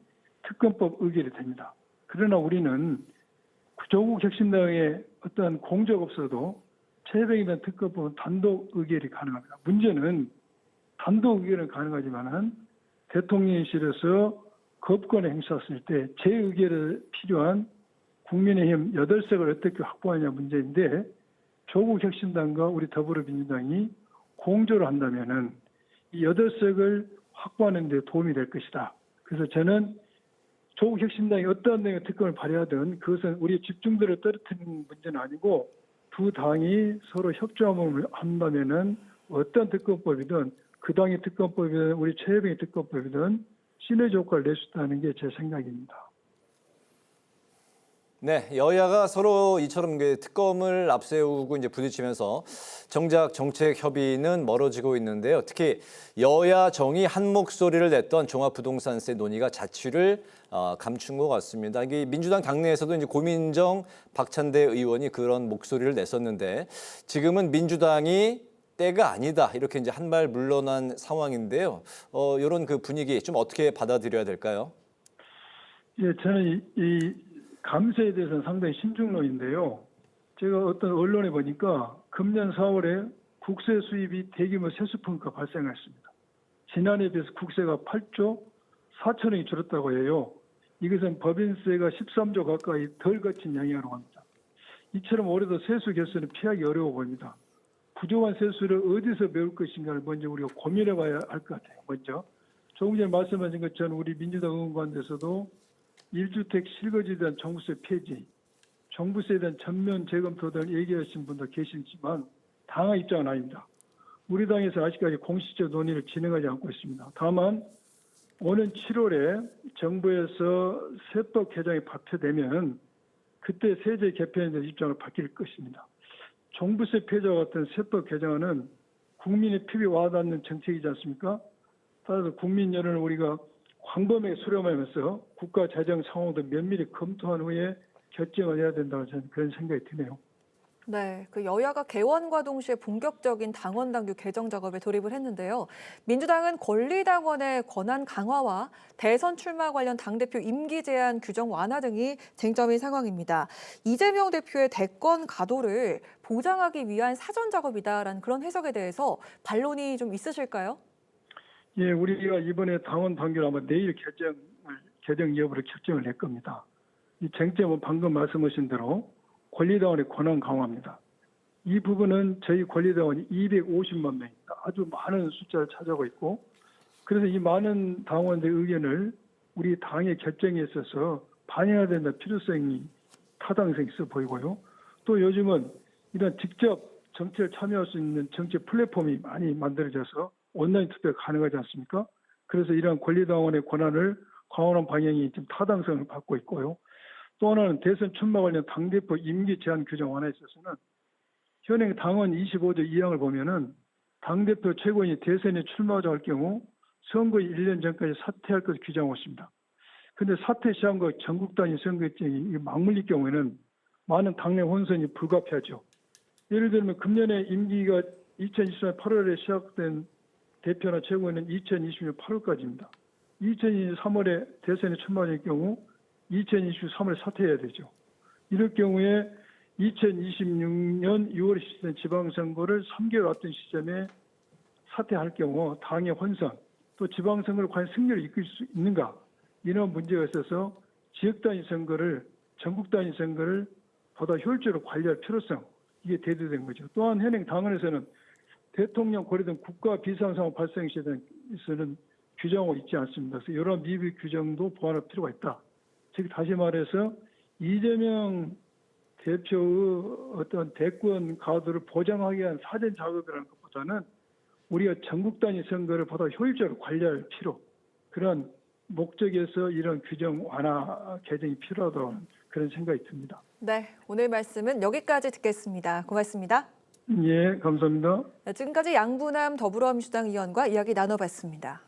특검법 의결이 됩니다. 그러나 우리는 조국 혁신당의 어떠한 공조가 없어도 해병대원 특검법은 단독 의결이 가능합니다. 문제는 단독 의결은 가능하지만 대통령실에서 거부권을 행사했을 때 재의결에 필요한 국민의힘 8석을 어떻게 확보하냐 문제인데 조국 혁신당과 우리 더불어민주당이 공조를 한다면은 이 8석을 확보하는 데 도움이 될 것이다. 그래서 저는 조국 혁신당이 어떤 내용의 특검을 발의하든 그것은 우리의 집중도를 떨어뜨리는 문제는 아니고 두 당이 서로 협조함을 한다면은 어떤 특검법이든 그 당의 특검법이든 우리 최혜병의 특검법이든 시너지 효과를 낼 수 있다는 게 제 생각입니다. 네, 여야가 서로 이처럼 특검을 앞세우고 이제 부딪히면서 정작 정책 협의는 멀어지고 있는데요. 특히 여야 정이 한 목소리를 냈던 종합부동산세 논의가 자취를 감춘 것 같습니다. 이게 민주당 당내에서도 이제 고민정 박찬대 의원이 그런 목소리를 냈었는데 지금은 민주당이 때가 아니다 이렇게 이제 한 발 물러난 상황인데요. 이런 그 분위기 좀 어떻게 받아들여야 될까요? 예, 저는 이 감세에 대해서는 상당히 신중론인데요. 제가 어떤 언론에 보니까 금년 4월에 국세 수입이 대규모 세수평가 발생했습니다. 지난해에 비해서 국세가 8조 4천억이 줄었다고 해요. 이것은 법인세가 13조 가까이 덜 거친 양이라고 합니다. 이처럼 올해도 세수 개수는 피하기 어려워 보입니다. 부족한 세수를 어디서 메울 것인가를 먼저 우리가 고민해 봐야 할 것 같아요. 먼저 조금 전에 말씀하신 것처럼 우리 민주당 의원 가운데서도 1주택 실거주에 대한 종부세 폐지, 종부세에 대한 전면 재검토 등을 얘기하신 분도 계시지만 당의 입장은 아닙니다. 우리 당에서 아직까지 공식적 논의를 진행하지 않고 있습니다. 다만 오는 7월에 정부에서 세법 개정이 발표되면 그때 세제 개편에 대한 입장을 바뀔 것입니다. 종부세 폐지와 같은 세법 개정안은 국민의 피부에 와닿는 정책이지 않습니까? 따라서 국민 여론을 우리가 광범위하게 수렴하면서 국가 재정 상황도 면밀히 검토한 후에 결정을 해야 된다고 저는 그런 생각이 드네요. 네, 그 여야가 개원과 동시에 본격적인 당원 당규 개정 작업에 돌입을 했는데요. 민주당은 권리당원의 권한 강화와 대선 출마 관련 당대표 임기 제한 규정 완화 등이 쟁점인 상황입니다. 이재명 대표의 대권 가도를 보장하기 위한 사전 작업이다라는 그런 해석에 대해서 반론이 좀 있으실까요? 예, 우리가 이번에 당원 당규를 아마 내일 개정 여부를 결정을 낼 겁니다. 이 쟁점은 방금 말씀하신 대로 권리당원의 권한 강화입니다. 이 부분은 저희 권리당원이 250만 명입니다. 아주 많은 숫자를 차지하고 있고 그래서 이 많은 당원들의 의견을 우리 당의 결정에 있어서 반영해야 된다는 필요성이 타당성이 있어 보이고요. 또 요즘은 이런 직접 정치에 참여할 수 있는 정치 플랫폼이 많이 만들어져서 온라인 투표가 가능하지 않습니까? 그래서 이러한 권리당원의 권한을 강화하는 방향이 좀 타당성을 받고 있고요. 또 하나는 대선 출마 관련 당대표 임기 제한 규정 완화에 있어서는 현행 당원 25조 2항을 보면은 당대표 최고인이 대선에 출마하자 할 경우 선거 1년 전까지 사퇴할 것을 규정하고 있습니다. 그런데 사퇴 시한과 전국 단위 선거 일정이 맞물릴 경우에는 많은 당내 혼선이 불가피하죠. 예를 들면 금년에 임기가 2024년 8월에 시작된 대표나 최고위는 2026년 8월까지입니다. 2023월에 대선에 출마할 경우 2023월에 사퇴해야 되죠. 이럴 경우에 2026년 6월에 실시된 지방선거를 3개월 앞둔 시점에 사퇴할 경우 당의 혼선, 또 지방선거를 과연 승리를 이끌 수 있는가 이런 문제가 있어서 지역단위 선거를 전국 단위 선거를 보다 효율적으로 관리할 필요성 이게 대두된 거죠. 또한 현행 당원에서는 대통령 고려 등 국가 비상상황 발생 시에는 규정은 있지 않습니다. 그래서 이런 미비 규정도 보완할 필요가 있다. 즉 다시 말해서 이재명 대표의 어떤 대권 가도를 보장하기 위한 사전 작업이라는 것보다는 우리가 전국 단위 선거를 보다 효율적으로 관리할 필요, 그런 목적에서 이런 규정 완화 개정이 필요하다는 그런 생각이 듭니다. 네, 오늘 말씀은 여기까지 듣겠습니다. 고맙습니다. 예, 감사합니다. 지금까지 양부남 더불어민주당 의원과 이야기 나눠봤습니다.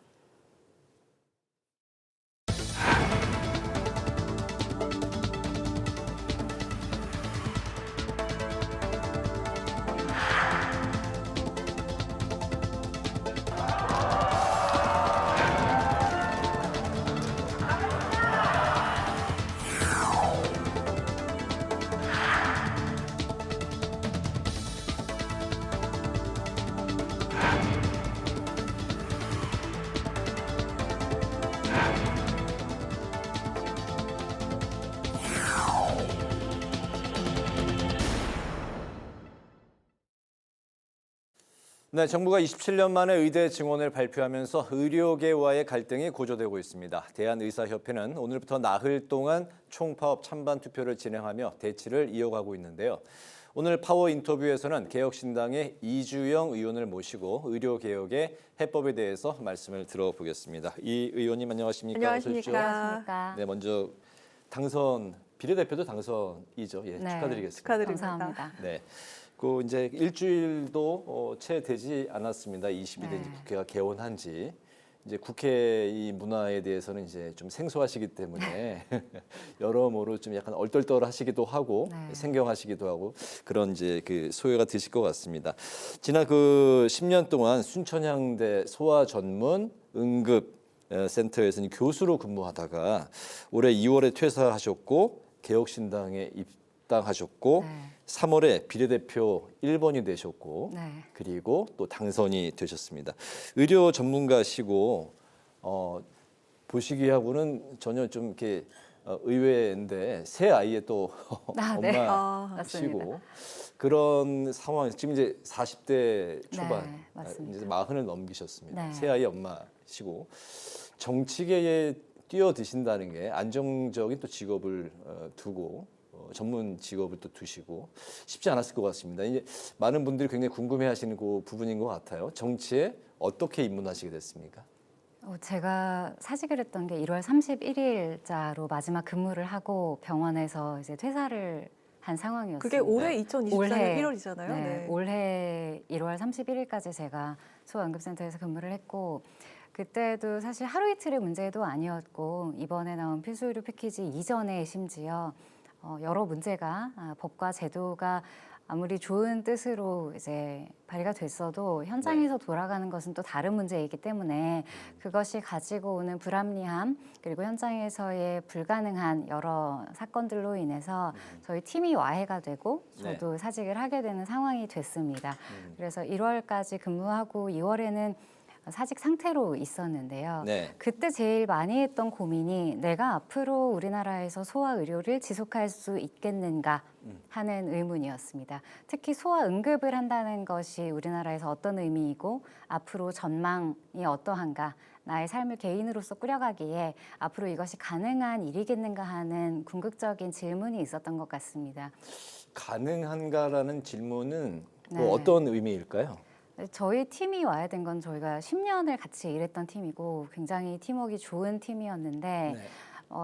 네, 정부가 27년 만에 의대 증원을 발표하면서 의료계와의 갈등이 고조되고 있습니다. 대한의사협회는 오늘부터 나흘 동안 총파업 찬반 투표를 진행하며 대치를 이어가고 있는데요. 오늘 파워 인터뷰에서는 개혁신당의 이주영 의원을 모시고 의료개혁의 해법에 대해서 말씀을 들어보겠습니다. 이 의원님 안녕하십니까? 안녕하십니까? 네, 먼저 당선, 비례대표도 당선이죠. 예, 네, 축하드리겠습니다. 축하드립니다. 감사합니다. 네. 그 이제 일주일도 채 되지 않았습니다. 22대 네. 국회가 개원한 지. 이제 국회 이 문화에 대해서는 이제 좀 생소하시기 때문에 여러모로 좀 약간 얼떨떨하시기도 하고 네. 생경하시기도 하고 그런 이제 그 소요가 되실 것 같습니다. 지난 그 10년 동안 순천향대 소아 전문 응급 센터에서 교수로 근무하다가 올해 2월에 퇴사하셨고 개혁신당에 입당하셨고 3월에 비례대표 1번이 되셨고 그리고 또 당선이 되셨습니다. 의료 전문가시고 보시기하고는 전혀 좀 이렇게 의외인데 새 아이의 또 엄마시고 그런 상황에서 지금 이제 40대 초반 이제 40을 넘기셨습니다. 새 아이 엄마시고 정치계에 뛰어드신다는 게 안정적인 또 직업을 두고 전문 직업을 또 두시고 쉽지 않았을 것 같습니다. 이제 많은 분들이 굉장히 궁금해하시는 그 부분인 것 같아요. 정치에 어떻게 입문하시게 됐습니까? 제가 사직을 했던 게 1월 31일자로 마지막 근무를 하고 병원에서 이제 퇴사를 한 상황이었습니다. 그게 올해 2024년 1월이잖아요. 네, 올해 1월 31일까지 제가 소아응급센터에서 근무를 했고 그때도 사실 하루 이틀의 문제도 아니었고 이번에 나온 필수의료 패키지 이전에 심지어 여러 문제가 법과 제도가 아무리 좋은 뜻으로 이제 발의가 됐어도 현장에서 돌아가는 것은 또 다른 문제이기 때문에 그것이 가지고 오는 불합리함 그리고 현장에서의 불가능한 여러 사건들로 인해서 저희 팀이 와해가 되고 저도 사직을 하게 되는 상황이 됐습니다. 그래서 1월까지 근무하고 2월에는 사직 상태로 있었는데요. 그때 제일 많이 했던 고민이 내가 앞으로 우리나라에서 소아 의료를 지속할 수 있겠는가 하는 의문이었습니다. 특히 소아 응급을 한다는 것이 우리나라에서 어떤 의미이고 앞으로 전망이 어떠한가 나의 삶을 개인으로서 꾸려가기에 앞으로 이것이 가능한 일이겠는가 하는 궁극적인 질문이 있었던 것 같습니다. 가능한가라는 질문은 어떤 의미일까요? 저희 팀이 와야 된 건 저희가 10년을 같이 일했던 팀이고 굉장히 팀워크가 좋은 팀이었는데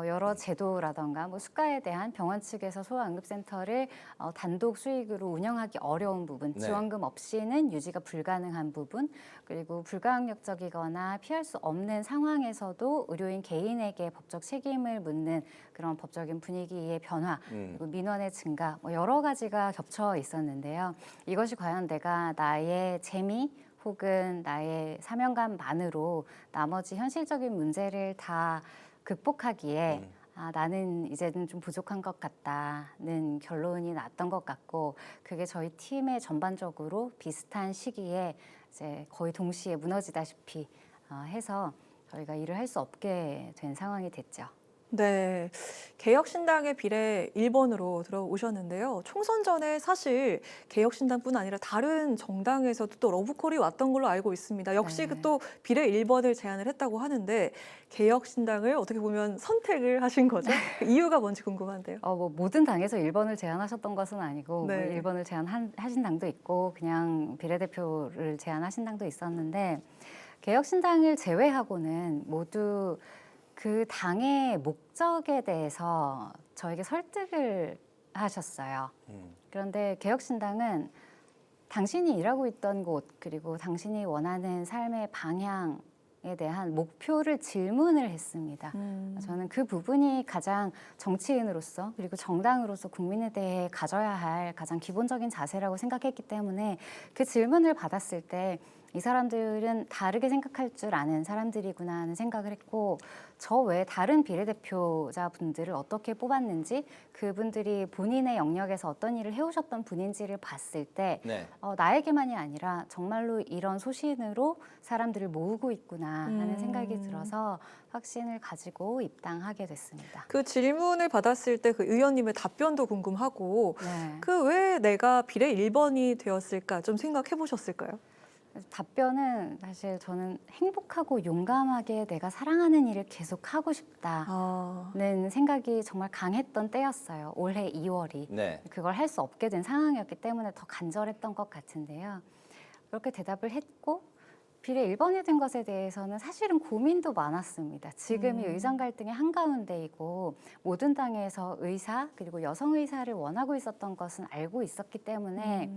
여러 제도라던가 뭐 수가에 대한 병원 측에서 소아응급센터를 단독 수익으로 운영하기 어려운 부분, 지원금 없이는 유지가 불가능한 부분, 그리고 불가항력적이거나 피할 수 없는 상황에서도 의료인 개인에게 법적 책임을 묻는 그런 법적인 분위기의 변화, 그리고 민원의 증가, 뭐 여러 가지가 겹쳐 있었는데요. 이것이 과연 내가 나의 재미 혹은 나의 사명감만으로 나머지 현실적인 문제를 다 극복하기에 나는 이제는 좀 부족한 것 같다는 결론이 났던 것 같고 그게 저희 팀의 전반적으로 비슷한 시기에 이제 거의 동시에 무너지다시피 해서 저희가 일을 할 수 없게 된 상황이 됐죠. 네, 개혁신당의 비례 1번으로 들어오셨는데요. 총선 전에 사실 개혁신당뿐 아니라 다른 정당에서도 또 러브콜이 왔던 걸로 알고 있습니다. 역시 네. 또 비례 1번을 제안을 했다고 하는데 개혁신당을 어떻게 보면 선택을 하신 거죠? 그 이유가 뭔지 궁금한데요. 뭐 모든 당에서 1번을 제안하셨던 것은 아니고 네. 뭐 1번을 제안하신 당도 있고 그냥 비례대표를 제안하신 당도 있었는데 개혁신당을 제외하고는 모두 그 당의 목적에 대해서 저에게 설득을 하셨어요. 그런데 개혁신당은 당신이 일하고 있던 곳 그리고 당신이 원하는 삶의 방향에 대한 목표를 질문을 했습니다. 저는 그 부분이 가장 정치인으로서 그리고 정당으로서 국민에 대해 가져야 할 가장 기본적인 자세라고 생각했기 때문에 그 질문을 받았을 때 이 사람들은 다르게 생각할 줄 아는 사람들이구나 하는 생각을 했고 저 외에 다른 비례대표자분들을 어떻게 뽑았는지 그분들이 본인의 영역에서 어떤 일을 해오셨던 분인지를 봤을 때 네. 나에게만이 아니라 정말로 이런 소신으로 사람들을 모으고 있구나 하는 생각이 들어서 확신을 가지고 입당하게 됐습니다. 그 질문을 받았을 때 그 의원님의 답변도 궁금하고 네. 그 왜 내가 비례 1번이 되었을까 좀 생각해 보셨을까요? 답변은 사실 저는 행복하고 용감하게 내가 사랑하는 일을 계속 하고 싶다는 생각이 정말 강했던 때였어요. 올해 2월이. 네. 그걸 할 수 없게 된 상황이었기 때문에 더 간절했던 것 같은데요. 그렇게 대답을 했고 비례 1번이 된 것에 대해서는 사실은 고민도 많았습니다. 지금이 의정 갈등의 한가운데이고 모든 당에서 의사 그리고 여성 의사를 원하고 있었던 것은 알고 있었기 때문에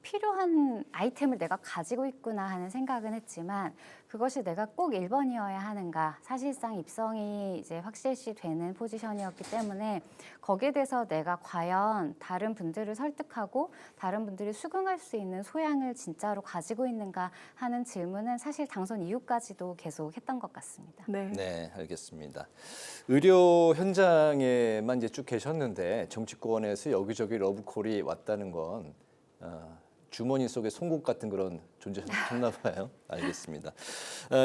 필요한 아이템을 내가 가지고 있구나 하는 생각은 했지만 그것이 내가 꼭 1번이어야 하는가 사실상 입성이 이제 확실시 되는 포지션이었기 때문에 거기에 대해서 내가 과연 다른 분들을 설득하고 다른 분들이 수긍할 수 있는 소양을 진짜로 가지고 있는가 하는 질문은 사실 당선 이후까지도 계속 했던 것 같습니다. 네, 알겠습니다. 의료 현장에만 이제 쭉 계셨는데 정치권에서 여기저기 러브콜이 왔다는 건 주머니 속에 송곳 같은 그런 존재셨나 봐요. 알겠습니다.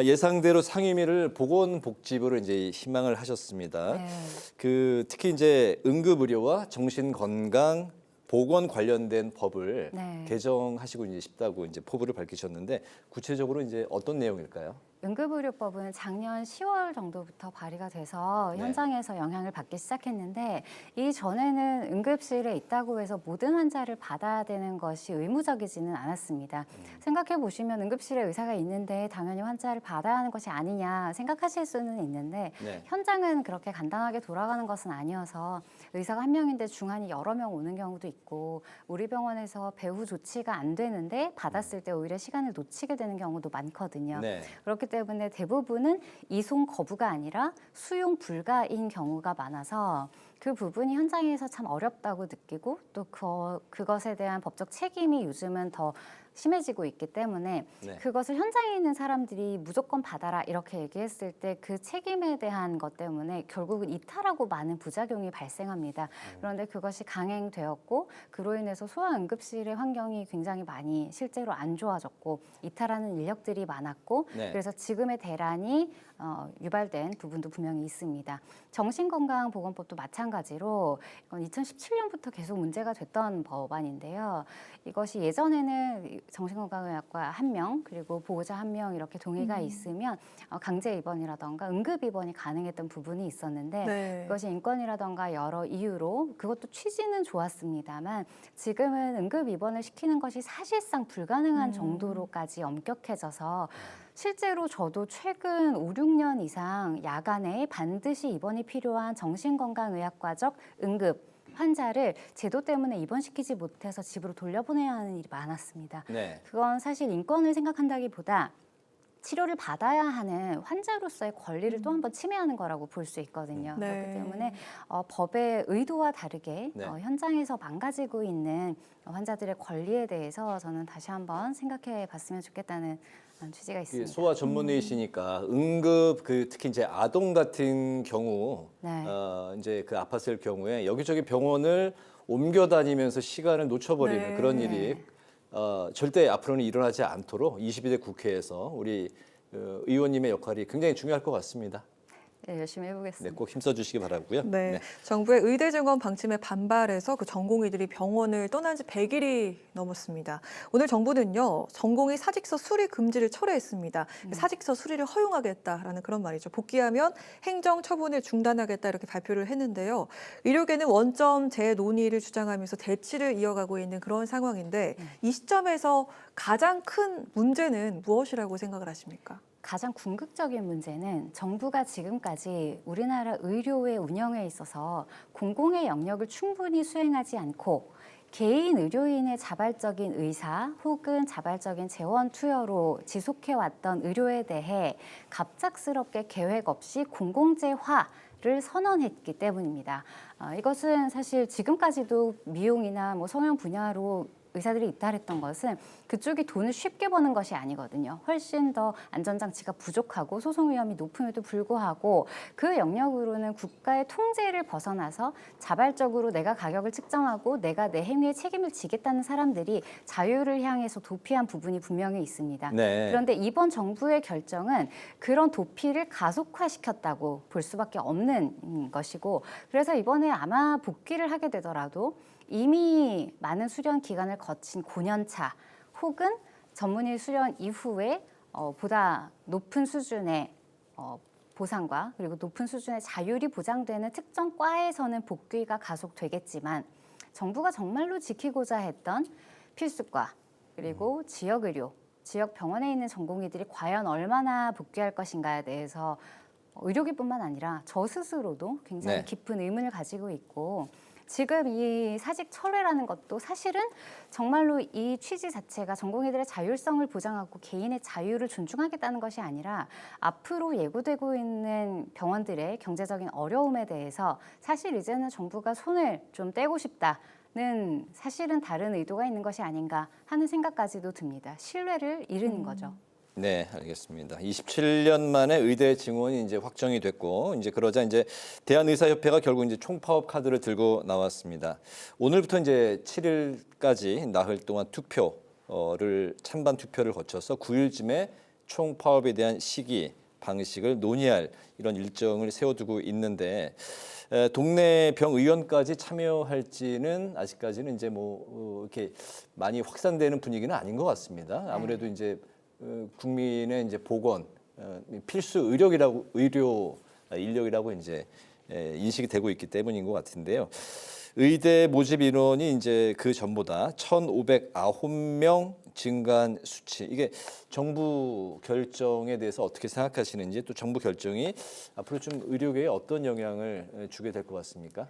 예상대로 상임위를 보건복지부로 이제 희망을 하셨습니다. 네. 특히 이제 응급의료와 정신건강 보건 관련된 법을 네. 개정하시고 이제 싶다고 이제 포부를 밝히셨는데 구체적으로 이제 어떤 내용일까요? 응급의료법은 작년 10월 정도부터 발의가 돼서 현장에서 영향을 받기 시작했는데 이전에는 응급실에 있다고 해서 모든 환자를 받아야 되는 것이 의무적이지는 않았습니다. 생각해 보시면 응급실에 의사가 있는데 당연히 환자를 받아야 하는 것이 아니냐 생각하실 수는 있는데 현장은 그렇게 간단하게 돌아가는 것은 아니어서 의사가 한 명인데 중환이 여러 명 오는 경우도 있고 우리 병원에서 배후 조치가 안 되는데 받았을 때 오히려 시간을 놓치게 되는 경우도 많거든요. 그렇기 때문에 대부분은 이송 거부가 아니라 수용 불가인 경우가 많아서 그 부분이 현장에서 참 어렵다고 느끼고 또 그것에 대한 법적 책임이 요즘은 더 심해지고 있기 때문에 그것을 현장에 있는 사람들이 무조건 받아라 이렇게 얘기했을 때 그 책임에 대한 것 때문에 결국은 이탈하고 많은 부작용이 발생합니다. 그런데 그것이 강행되었고 그로 인해서 소아응급실의 환경이 굉장히 많이 실제로 안 좋아졌고 이탈하는 인력들이 많았고 그래서 지금의 대란이 유발된 부분도 분명히 있습니다. 정신건강보건법도 마찬가지로 이건 2017년부터 계속 문제가 됐던 법안인데요. 이것이 예전에는 정신건강의학과 1명 그리고 보호자 1명 이렇게 동의가 있으면 강제 입원이라던가 응급 입원이 가능했던 부분이 있었는데 그것이 인권이라던가 여러 이유로 그것도 취지는 좋았습니다만 지금은 응급 입원을 시키는 것이 사실상 불가능한 정도로까지 엄격해져서 실제로 저도 최근 5, 6년 이상 야간에 반드시 입원이 필요한 정신건강의학과적 응급 환자를 제도 때문에 입원시키지 못해서 집으로 돌려보내야 하는 일이 많았습니다. 그건 사실 인권을 생각한다기보다 치료를 받아야 하는 환자로서의 권리를 또 한 번 침해하는 거라고 볼 수 있거든요. 그렇기 때문에 법의 의도와 다르게 현장에서 망가지고 있는 환자들의 권리에 대해서 저는 다시 한번 생각해 봤으면 좋겠다는 취지가 있습니다. 소아 전문의시니까 응급 특히 이제 아동 같은 경우 이제 그 아팠을 경우에 여기저기 병원을 옮겨 다니면서 시간을 놓쳐버리는 그런 일이 절대 앞으로는 일어나지 않도록 22대 국회에서 우리 의원님의 역할이 굉장히 중요할 것 같습니다. 네, 열심히 해보겠습니다. 네, 꼭 힘써주시기 바라고요. 네. 정부의 의대 증원 방침에 반발해서 그 전공의들이 병원을 떠난 지 100일이 넘었습니다. 오늘 정부는요, 전공의 사직서 수리 금지를 철회했습니다. 사직서 수리를 허용하겠다라는 그런 말이죠. 복귀하면 행정 처분을 중단하겠다 이렇게 발표를 했는데요. 의료계는 원점 재논의를 주장하면서 대치를 이어가고 있는 그런 상황인데 이 시점에서 가장 큰 문제는 무엇이라고 생각을 하십니까? 가장 궁극적인 문제는 정부가 지금까지 우리나라 의료의 운영에 있어서 공공의 영역을 충분히 수행하지 않고 개인 의료인의 자발적인 의사 혹은 자발적인 재원 투여로 지속해왔던 의료에 대해 갑작스럽게 계획 없이 공공재화를 선언했기 때문입니다. 이것은 사실 지금까지도 미용이나 성형 분야로 의사들이 입달했던 것은 그쪽이 돈을 쉽게 버는 것이 아니거든요. 훨씬 더 안전장치가 부족하고 소송 위험이 높음에도 불구하고 그 영역으로는 국가의 통제를 벗어나서 자발적으로 내가 가격을 측정하고 내가 내 행위에 책임을 지겠다는 사람들이 자유를 향해서 도피한 부분이 분명히 있습니다. 네. 그런데 이번 정부의 결정은 그런 도피를 가속화시켰다고 볼 수밖에 없는 것이고, 그래서 이번에 아마 복귀를 하게 되더라도 이미 많은 수련 기간을 거친 고년차 혹은 전문의 수련 이후에 보다 높은 수준의 보상과 그리고 높은 수준의 자율이 보장되는 특정 과에서는 복귀가 가속되겠지만 정부가 정말로 지키고자 했던 필수과 그리고 지역의료, 지역 병원에 있는 전공의들이 과연 얼마나 복귀할 것인가에 대해서 의료계뿐만 아니라 저 스스로도 굉장히 네. 깊은 의문을 가지고 있고, 지금 이 사직 철회라는 것도 사실은 정말로 이 취지 자체가 전공의들의 자율성을 보장하고 개인의 자유를 존중하겠다는 것이 아니라 앞으로 예고되고 있는 병원들의 경제적인 어려움에 대해서 사실 이제는 정부가 손을 좀 떼고 싶다는 사실은 다른 의도가 있는 것이 아닌가 하는 생각까지도 듭니다. 신뢰를 잃은 거죠. 네, 알겠습니다. 27년 만에 의대 증원이 이제 확정이 됐고, 이제 그러자 이제 대한의사협회가 결국 이제 총파업 카드를 들고 나왔습니다. 오늘부터 이제 7일까지 나흘 동안 찬반 투표를 거쳐서 9일쯤에 총파업에 대한 시기, 방식을 논의할 이런 일정을 세워두고 있는데, 동네 병의원까지 참여할지는 아직까지는 이제 이렇게 많이 확산되는 분위기는 아닌 것 같습니다. 아무래도 이제 국민의 이제 보건 필수 의료 인력이라고 이제 인식이 되고 있기 때문인 것 같은데요. 의대 모집 인원이 이제 그 전보다 1,509명 증가한 수치. 이게 정부 결정에 대해서 어떻게 생각하시는지, 또 정부 결정이 앞으로 좀 의료계에 어떤 영향을 주게 될 것 같습니까?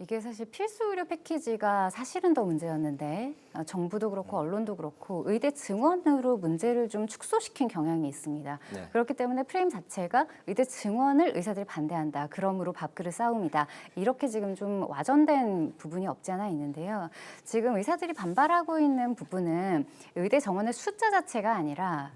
이게 사실 필수 의료 패키지가 사실은 더 문제였는데 정부도 그렇고 언론도 그렇고 의대 증원으로 문제를 좀 축소시킨 경향이 있습니다. 네. 그렇기 때문에 프레임 자체가 의대 증원을 의사들이 반대한다. 그러므로 밥그릇 싸움이다. 이렇게 지금 좀 와전된 부분이 없지 않아 있는데요. 지금 의사들이 반발하고 있는 부분은 의대 정원의 숫자 자체가 아니라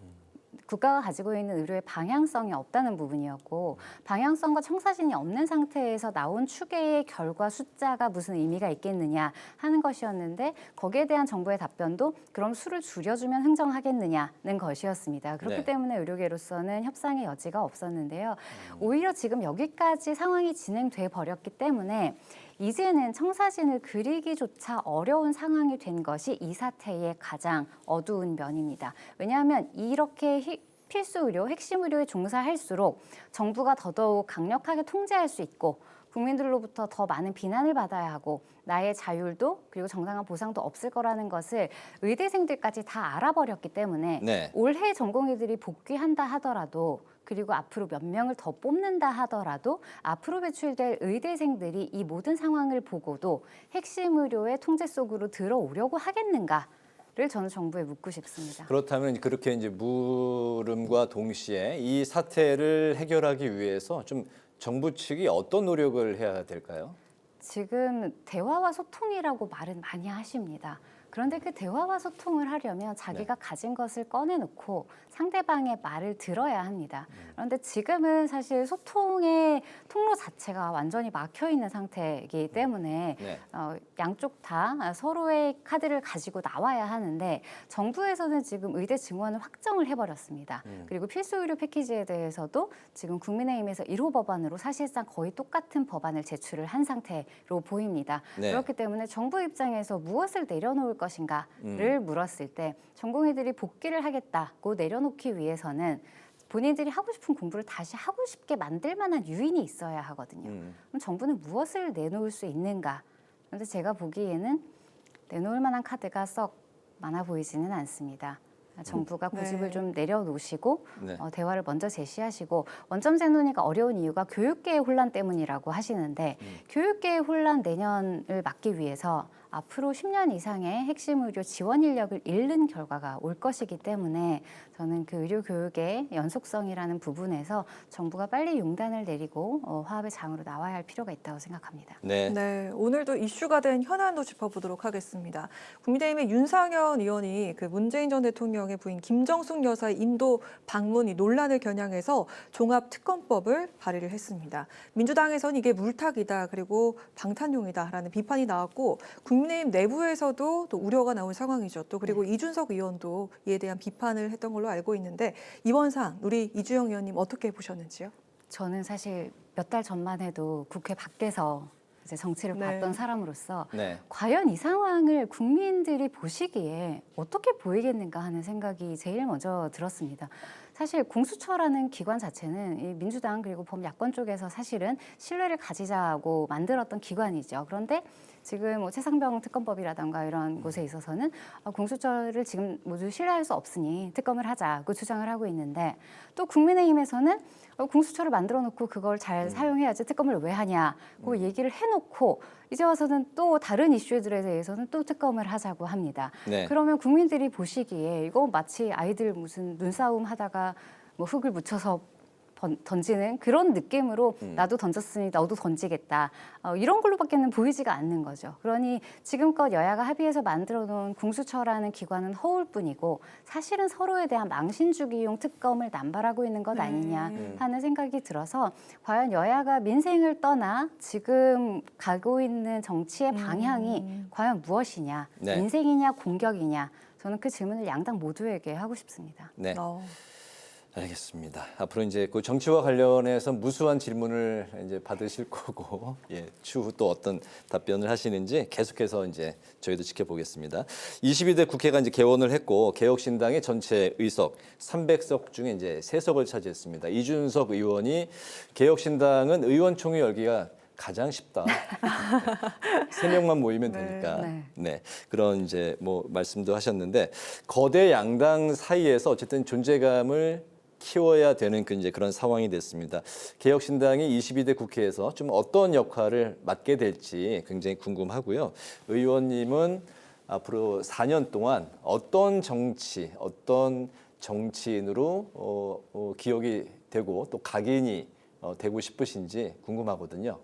국가가 가지고 있는 의료의 방향성이 없다는 부분이었고, 방향성과 청사진이 없는 상태에서 나온 추계의 결과 숫자가 무슨 의미가 있겠느냐 하는 것이었는데, 거기에 대한 정부의 답변도 그럼 수를 줄여주면 흥정하겠느냐는 것이었습니다. 그렇기 네. 때문에 의료계로서는 협상의 여지가 없었는데요. 오히려 지금 여기까지 상황이 진행돼 버렸기 때문에 이제는 청사진을 그리기조차 어려운 상황이 된 것이 이 사태의 가장 어두운 면입니다. 왜냐하면 이렇게 필수 의료, 핵심 의료에 종사할수록 정부가 더더욱 강력하게 통제할 수 있고 국민들로부터 더 많은 비난을 받아야 하고 나의 자율도 그리고 정당한 보상도 없을 거라는 것을 의대생들까지 다 알아버렸기 때문에 네. 올해 전공의들이 복귀한다 하더라도 그리고 앞으로 몇 명을 더 뽑는다 하더라도 앞으로 배출될 의대생들이 이 모든 상황을 보고도 핵심 의료의 통제 속으로 들어오려고 하겠는가를 저는 정부에 묻고 싶습니다. 그렇다면 그렇게 이제 물음과 동시에 이 사태를 해결하기 위해서 좀 정부 측이 어떤 노력을 해야 될까요? 지금 대화와 소통이라고 말은 많이 하십니다. 그런데 그 대화와 소통을 하려면 자기가 가진 것을 꺼내놓고 상대방의 말을 들어야 합니다. 그런데 지금은 사실 소통의 통로 자체가 완전히 막혀 있는 상태이기 때문에 양쪽 다 서로의 카드를 가지고 나와야 하는데 정부에서는 지금 의대 증원을 확정을 해버렸습니다. 그리고 필수 의료 패키지에 대해서도 지금 국민의힘에서 1호 법안으로 사실상 거의 똑같은 법안을 제출을 한 상태로 보입니다. 그렇기 때문에 정부 입장에서 무엇을 내려놓을 것인가를 물었을 때 전공의들이 복귀를 하겠다고 내려놓기 위해서는 본인들이 하고 싶은 공부를 다시 하고 싶게 만들 만한 유인이 있어야 하거든요. 그럼 정부는 무엇을 내놓을 수 있는가? 그런데 제가 보기에는 내놓을 만한 카드가 썩 많아 보이지는 않습니다. 정부가 고집을 좀 내려놓으시고 대화를 먼저 제시하시고 원점제 논의가 어려운 이유가 교육계의 혼란 때문이라고 하시는데 교육계의 혼란 내년을 막기 위해서 앞으로 10년 이상의 핵심 의료 지원 인력을 잃는 결과가 올 것이기 때문에 저는 그 의료 교육의 연속성이라는 부분에서 정부가 빨리 용단을 내리고 화합의 장으로 나와야 할 필요가 있다고 생각합니다. 네, 오늘도 이슈가 된 현안도 짚어보도록 하겠습니다. 국민의힘의 윤상현 의원이 그 문재인 전 대통령의 부인 김정숙 여사의 인도 방문이 논란을 겨냥해서 종합특검법을 발의를 했습니다. 민주당에서는 이게 물타기다 그리고 방탄용이다라는 비판이 나왔고 국민의힘 내부에서도 또 우려가 나온 상황이죠. 또 그리고 이준석 의원도 이에 대한 비판을 했던 걸로 알고 있는데 이번 사안 우리 이주영 의원님 어떻게 보셨는지요? 저는 사실 몇 달 전만 해도 국회 밖에서 이제 정치를 봤던 사람으로서 과연 이 상황을 국민들이 보시기에 어떻게 보이겠는가 하는 생각이 제일 먼저 들었습니다. 사실 공수처라는 기관 자체는 이 민주당 그리고 범야권 쪽에서 사실은 신뢰를 가지자고 만들었던 기관이죠. 그런데 지금 뭐 최상병 특검법이라든가 이런 곳에 있어서는 공수처를 지금 모두 신뢰할 수 없으니 특검을 하자고 주장을 하고 있는데 또 국민의힘에서는 공수처를 만들어 놓고 그걸 잘 사용해야지 특검을 왜 하냐고 얘기를 해놓고 이제 와서는 또 다른 이슈들에 대해서는 또 특검을 하자고 합니다. 그러면 국민들이 보시기에 이거 마치 아이들 무슨 눈싸움 하다가 뭐 흙을 묻혀서 던지는 그런 느낌으로 나도 던졌으니 너도 던지겠다. 이런 걸로밖에는 보이지가 않는 거죠. 그러니 지금껏 여야가 합의해서 만들어 놓은 공수처라는 기관은 허울뿐이고 사실은 서로에 대한 망신주기용 특검을 남발하고 있는 것 아니냐 하는 생각이 들어서 과연 여야가 민생을 떠나 지금 가고 있는 정치의 방향이 과연 무엇이냐. 민생이냐 공격이냐. 저는 그 질문을 양당 모두에게 하고 싶습니다. 알겠습니다. 앞으로 이제 그 정치와 관련해서 무수한 질문을 이제 받으실 거고, 추후 또 어떤 답변을 하시는지 계속해서 이제 저희도 지켜보겠습니다. 22대 국회가 이제 개원을 했고 개혁신당의 전체 의석 300석 중에 이제 3석을 차지했습니다. 이준석 의원이 개혁신당은 의원총회 열기가 가장 쉽다. 3명만 모이면 되니까. 그런 이제 뭐 말씀도 하셨는데 거대 양당 사이에서 어쨌든 존재감을 키워야 되는 그런 상황이 됐습니다. 개혁신당이 22대 국회에서 좀 어떤 역할을 맡게 될지 굉장히 궁금하고요. 의원님은 앞으로 4년 동안 어떤 정치, 어떤 정치인으로 기억이 되고 또 각인이 되고 싶으신지 궁금하거든요.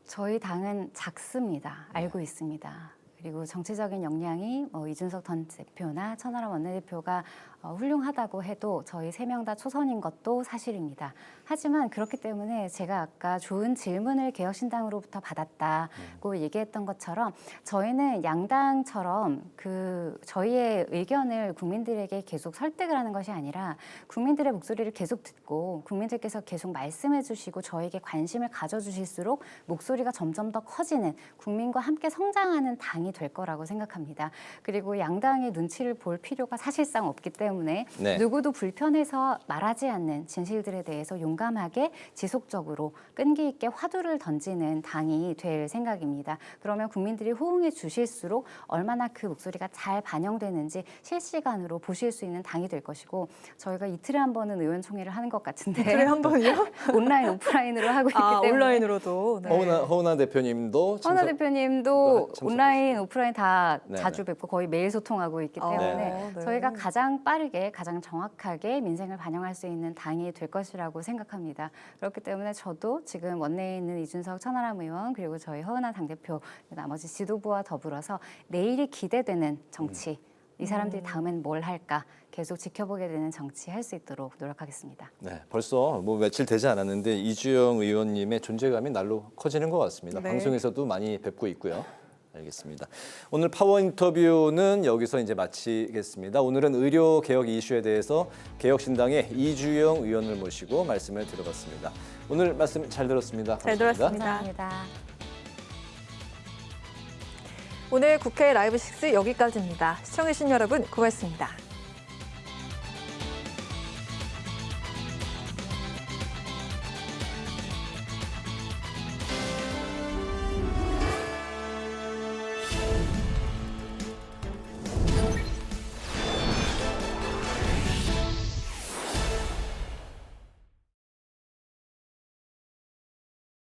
저희 당은 작습니다. 알고 있습니다. 그리고 정치적인 역량이 이준석 전 대표나 천하람 원내대표가 훌륭하다고 해도 저희 3명 다 초선인 것도 사실입니다. 하지만 그렇기 때문에 제가 아까 좋은 질문을 개혁신당으로부터 받았다고 얘기했던 것처럼 저희는 양당처럼 저희의 의견을 국민들에게 계속 설득을 하는 것이 아니라 국민들의 목소리를 계속 듣고 국민들께서 계속 말씀해 주시고 저에게 관심을 가져주실수록 목소리가 점점 더 커지는 국민과 함께 성장하는 당이 될 거라고 생각합니다. 그리고 양당의 눈치를 볼 필요가 사실상 없기 때문에 누구도 불편해서 말하지 않는 진실들에 대해서 용감하게 지속적으로 끈기 있게 화두를 던지는 당이 될 생각입니다. 그러면 국민들이 호응해 주실수록 얼마나 그 목소리가 잘 반영되는지 실시간으로 보실 수 있는 당이 될 것이고 저희가 이틀에 한 번은 의원총회를 하는 것 같은데 이틀에 한 번이요? 온라인, 오프라인으로 하고 있기 때문에 온라인으로도. 허은하 대표님도 온라인 온라인, 오프라인 다 네네. 자주 뵙고 거의 매일 소통하고 있기 때문에 네. 저희가 가장 빠르게, 가장 정확하게 민생을 반영할 수 있는 당이 될 것이라고 생각합니다. 그렇기 때문에 저도 지금 원내에 있는 이준석 천하람 의원 그리고 저희 허은하 당대표 나머지 지도부와 더불어서 내일이 기대되는 정치, 이 사람들이 다음엔 뭘 할까 계속 지켜보게 되는 정치 할 수 있도록 노력하겠습니다. 네, 벌써 뭐 며칠 되지 않았는데 이주영 의원님의 존재감이 날로 커지는 것 같습니다. 네. 방송에서도 많이 뵙고 있고요. 알겠습니다. 오늘 파워 인터뷰는 여기서 이제 마치겠습니다. 오늘은 의료 개혁 이슈에 대해서 개혁신당의 이주영 의원을 모시고 말씀을 들어봤습니다. 오늘 말씀 잘 들었습니다. 잘 고맙습니다. 들었습니다. 감사합니다. 오늘 국회 라이브 6 여기까지입니다. 시청해주신 여러분 고맙습니다.